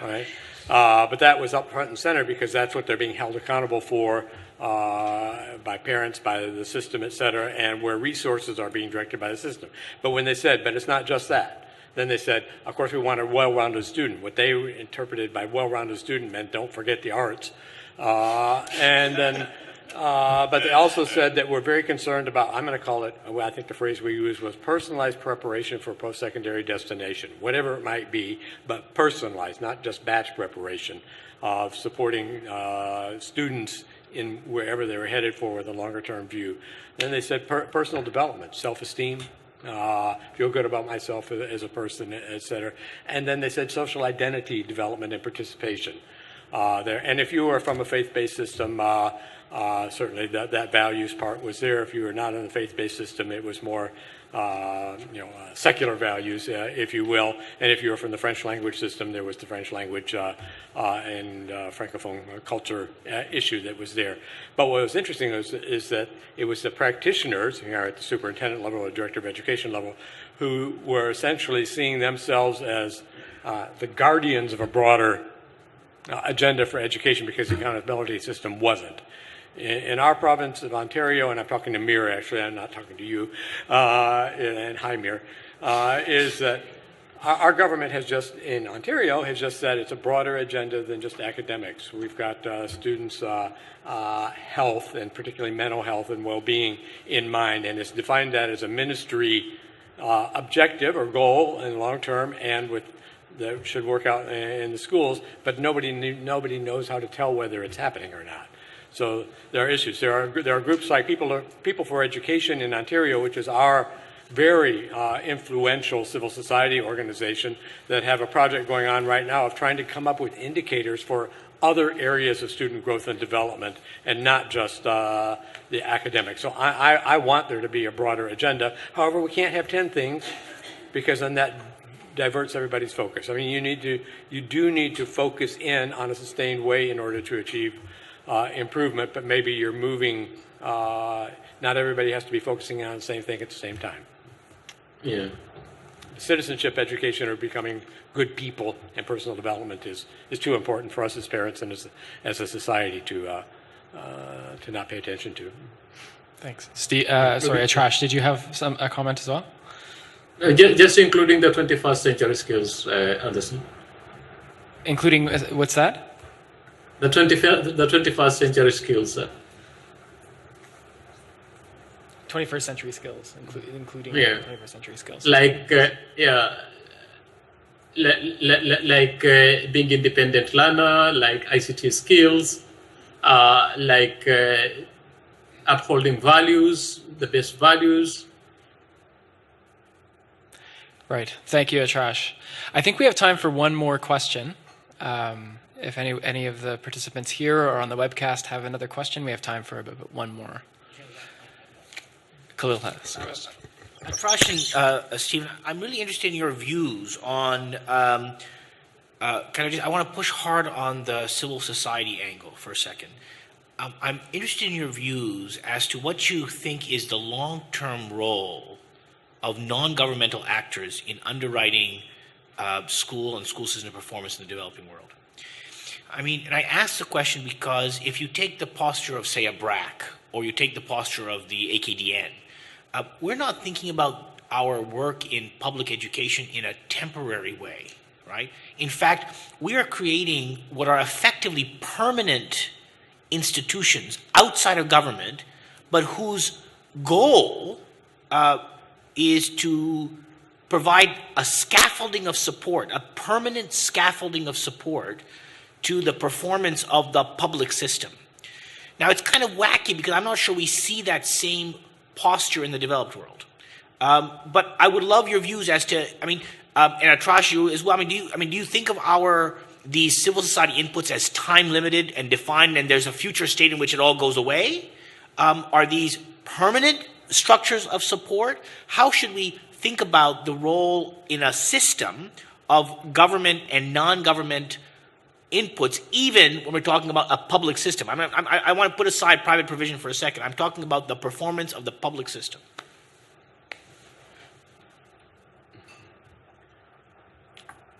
right? But that was up front and center because that's what they're being held accountable for by parents, by the system, et cetera, and where resources are being directed by the system. But when they said, but it's not just that, then they said, of course we want a well-rounded student. What they interpreted by well-rounded student meant don't forget the arts. And then, but they also said that we're very concerned about, I'm going to call it, I think the phrase we used was personalized preparation for post-secondary destination, whatever it might be, but personalized, not just batch preparation of supporting students in wherever they were headed for with a longer-term view. Then they said personal development, self-esteem, feel good about myself as a person, et cetera. And then they said social identity development and participation there. And if you were from a faith-based system, certainly that values part was there. If you were not in the faith-based system, it was more secular values, if you will. And if you were from the French language system, there was the French language and Francophone culture issue that was there. But what was interesting is that it was the practitioners, at the superintendent level or director of education level, who were essentially seeing themselves as the guardians of a broader agenda for education because the accountability system wasn't. In our province of Ontario, and I'm talking to Mir actually, I'm not talking to you, and hi Mir, is that our government has just, in Ontario, has just said it's a broader agenda than just academics. We've got students' health, and particularly mental health and well-being in mind, and it's defined that as a ministry objective or goal in the long term, and that should work out in the schools, but nobody knows how to tell whether it's happening or not. So there are issues. There are groups like People for Education in Ontario, which is our very influential civil society organization, that have a project going on right now of trying to come up with indicators for other areas of student growth and development, and not just the academic. So I want there to be a broader agenda. However, we can't have 10 things, because then that diverts everybody's focus. I mean, you do need to focus in on a sustained way in order to achieve improvement, but maybe you're moving, not everybody has to be focusing on the same thing at the same time. Yeah. Citizenship, education, or becoming good people, and personal development is too important for us as parents and as a society to not pay attention to. Thanks. Steve, sorry, Trash, did you have a comment as well? Just including the 21st century skills, Anderson. Including, what's that? The 21st century skills. 21st century skills, including 21st century skills. Like, like being independent learner, like ICT skills, like upholding values, the best values. Right. Thank you, Atrash. I think we have time for one more question. If any of the participants here or on the webcast have another question, we have time for one more. Khalil has. Atrash and Steve, I'm really interested in your views on. I want to push hard on the civil society angle for a second. I'm interested in your views as to what you think is the long-term role of non-governmental actors in underwriting school and school system performance in the developing world. I mean, and I ask the question because if you take the posture of, say, a BRAC, or you take the posture of the AKDN, we're not thinking about our work in public education in a temporary way. right? In fact, we are creating what are effectively permanent institutions outside of government, but whose goal is to provide a scaffolding of support, a permanent scaffolding of support to the performance of the public system. Now, it's kind of wacky because I'm not sure we see that same posture in the developed world. But I would love your views as to, and Arash, you as well. Do you think of these civil society inputs as time limited and defined, and there's a future state in which it all goes away? Are these permanent structures of support? How should we think about the role in a system of government and non-government inputs, even when we're talking about a public system? I want to put aside private provision for a second. I'm talking about the performance of the public system.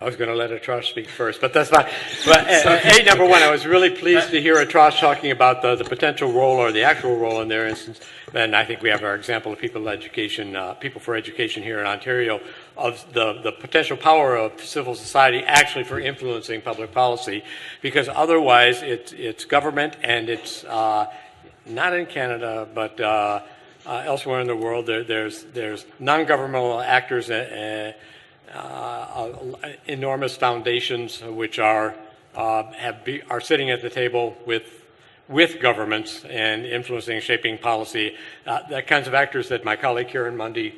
I was going to let Arash speak first, but that's fine. But number one, I was really pleased to hear Arash talking about the potential role or the actual role in their instance. And I think we have our example of People for Education here in Ontario, of the potential power of civil society actually for influencing public policy, because otherwise it's government, and it's not in Canada, but elsewhere in the world. There's non-governmental actors. Enormous foundations which are sitting at the table with governments and influencing, shaping policy. The kinds of actors that my colleague Karen Mundy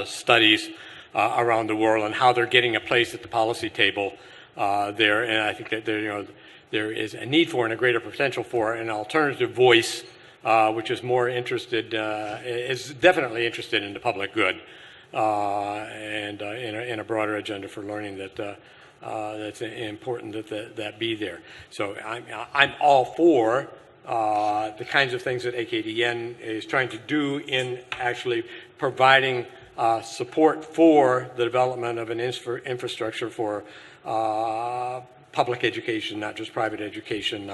studies around the world, and how they're getting a place at the policy table there. And I think that there is a need for and a greater potential for an alternative voice, which is more interested, is definitely interested in the public good. And in a broader agenda for learning that's important that be there. So I'm all for the kinds of things that AKDN is trying to do in actually providing support for the development of an infrastructure for public education, not just private education,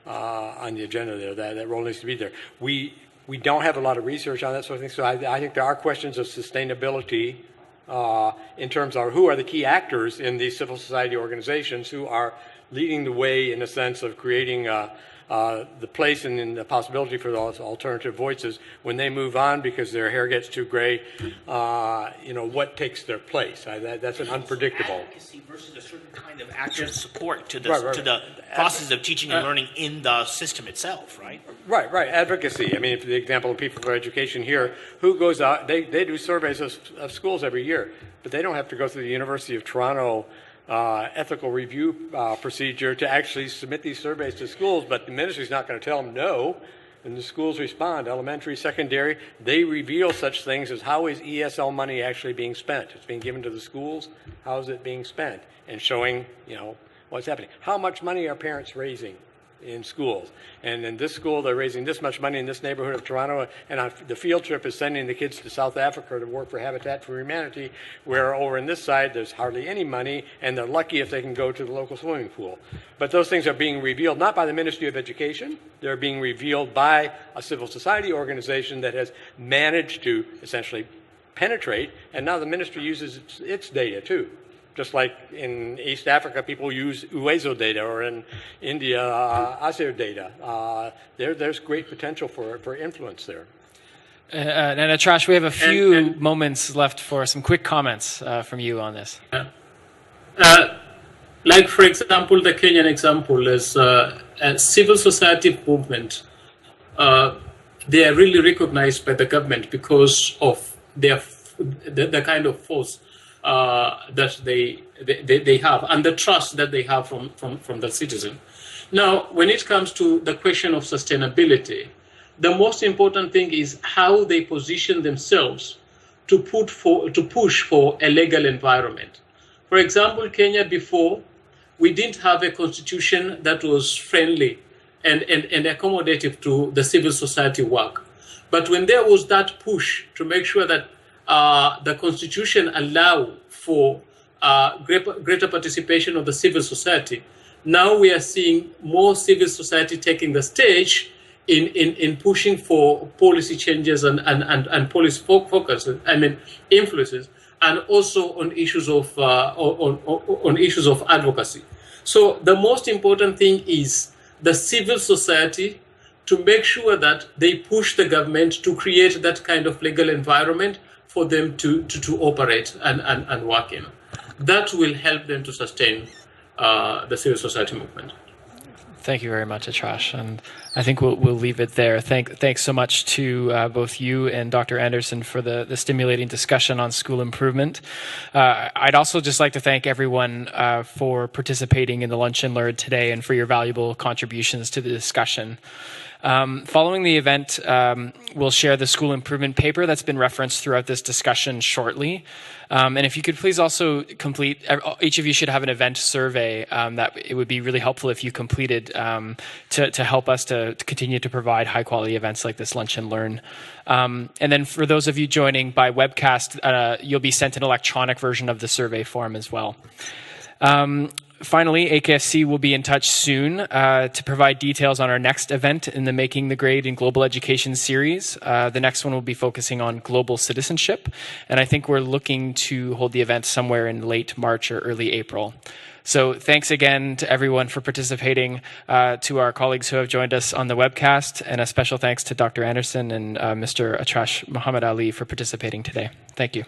on the agenda there. That role needs to be there. We don't have a lot of research on that sort of thing, so I think there are questions of sustainability in terms of who are the key actors in these civil society organizations who are leading the way in a sense of creating the place and the possibility for those alternative voices when they move on because their hair gets too gray. What takes their place? That's an unpredictable. Advocacy versus a certain kind of actual support to the process of teaching and learning in the system itself, right? Right. Advocacy. For the example of People for Education here, who goes out, they do surveys of schools every year, but they don't have to go through the University of Toronto ethical review procedure to actually submit these surveys to schools, but the ministry's not going to tell them no, and the schools respond, elementary, secondary. They reveal such things as how is ESL money actually being spent? It's being given to the schools. How is it being spent? And showing, what's happening. How much money are parents raising in schools? And in this school, they're raising this much money in this neighborhood of Toronto, and on the field trip is sending the kids to South Africa to work for Habitat for Humanity, where over in this side, there's hardly any money, and they're lucky if they can go to the local swimming pool. But those things are being revealed not by the Ministry of Education, they're being revealed by a civil society organization that has managed to essentially penetrate, and now the ministry uses its data too. Just like in East Africa, people use UESO data, or in India, ASER data. There's great potential for influence there. And Arash, we have a few moments left for some quick comments from you on this. Like, for example, the Kenyan example is a civil society movement. They are really recognized by the government because of the kind of force that they have, and the trust that they have from the citizen. Now, when it comes to the question of sustainability, the most important thing is how they position themselves to push for a legal environment. For example, Kenya before, we didn't have a constitution that was friendly and accommodative to the civil society work. But when there was that push to make sure that the constitution allow for greater participation of the civil society, now we are seeing more civil society taking the stage in pushing for policy changes and policy focus, influences. and also on issues of on issues of advocacy. So the most important thing is the civil society to make sure that they push the government to create that kind of legal environment for them to operate and work in. That will help them to sustain the civil society movement. Thank you very much, Arash, and I think we'll leave it there. Thanks so much to both you and Dr. Anderson for the stimulating discussion on school improvement. I'd also just like to thank everyone for participating in the Lunch and Learn today and for your valuable contributions to the discussion. Following the event, we'll share the school improvement paper that's been referenced throughout this discussion shortly. And if you could please also complete, each of you should have an event survey that it would be really helpful if you completed to help us to continue to provide high quality events like this Lunch and Learn. And then for those of you joining by webcast, you'll be sent an electronic version of the survey form as well. Finally, AKFC will be in touch soon to provide details on our next event in the Making the Grade in Global Education series. The next one will be focusing on global citizenship, and I think we're looking to hold the event somewhere in late March or early April. So thanks again to everyone for participating, to our colleagues who have joined us on the webcast, and a special thanks to Dr. Anderson and Mr. Arash Muhammad Ali for participating today. Thank you.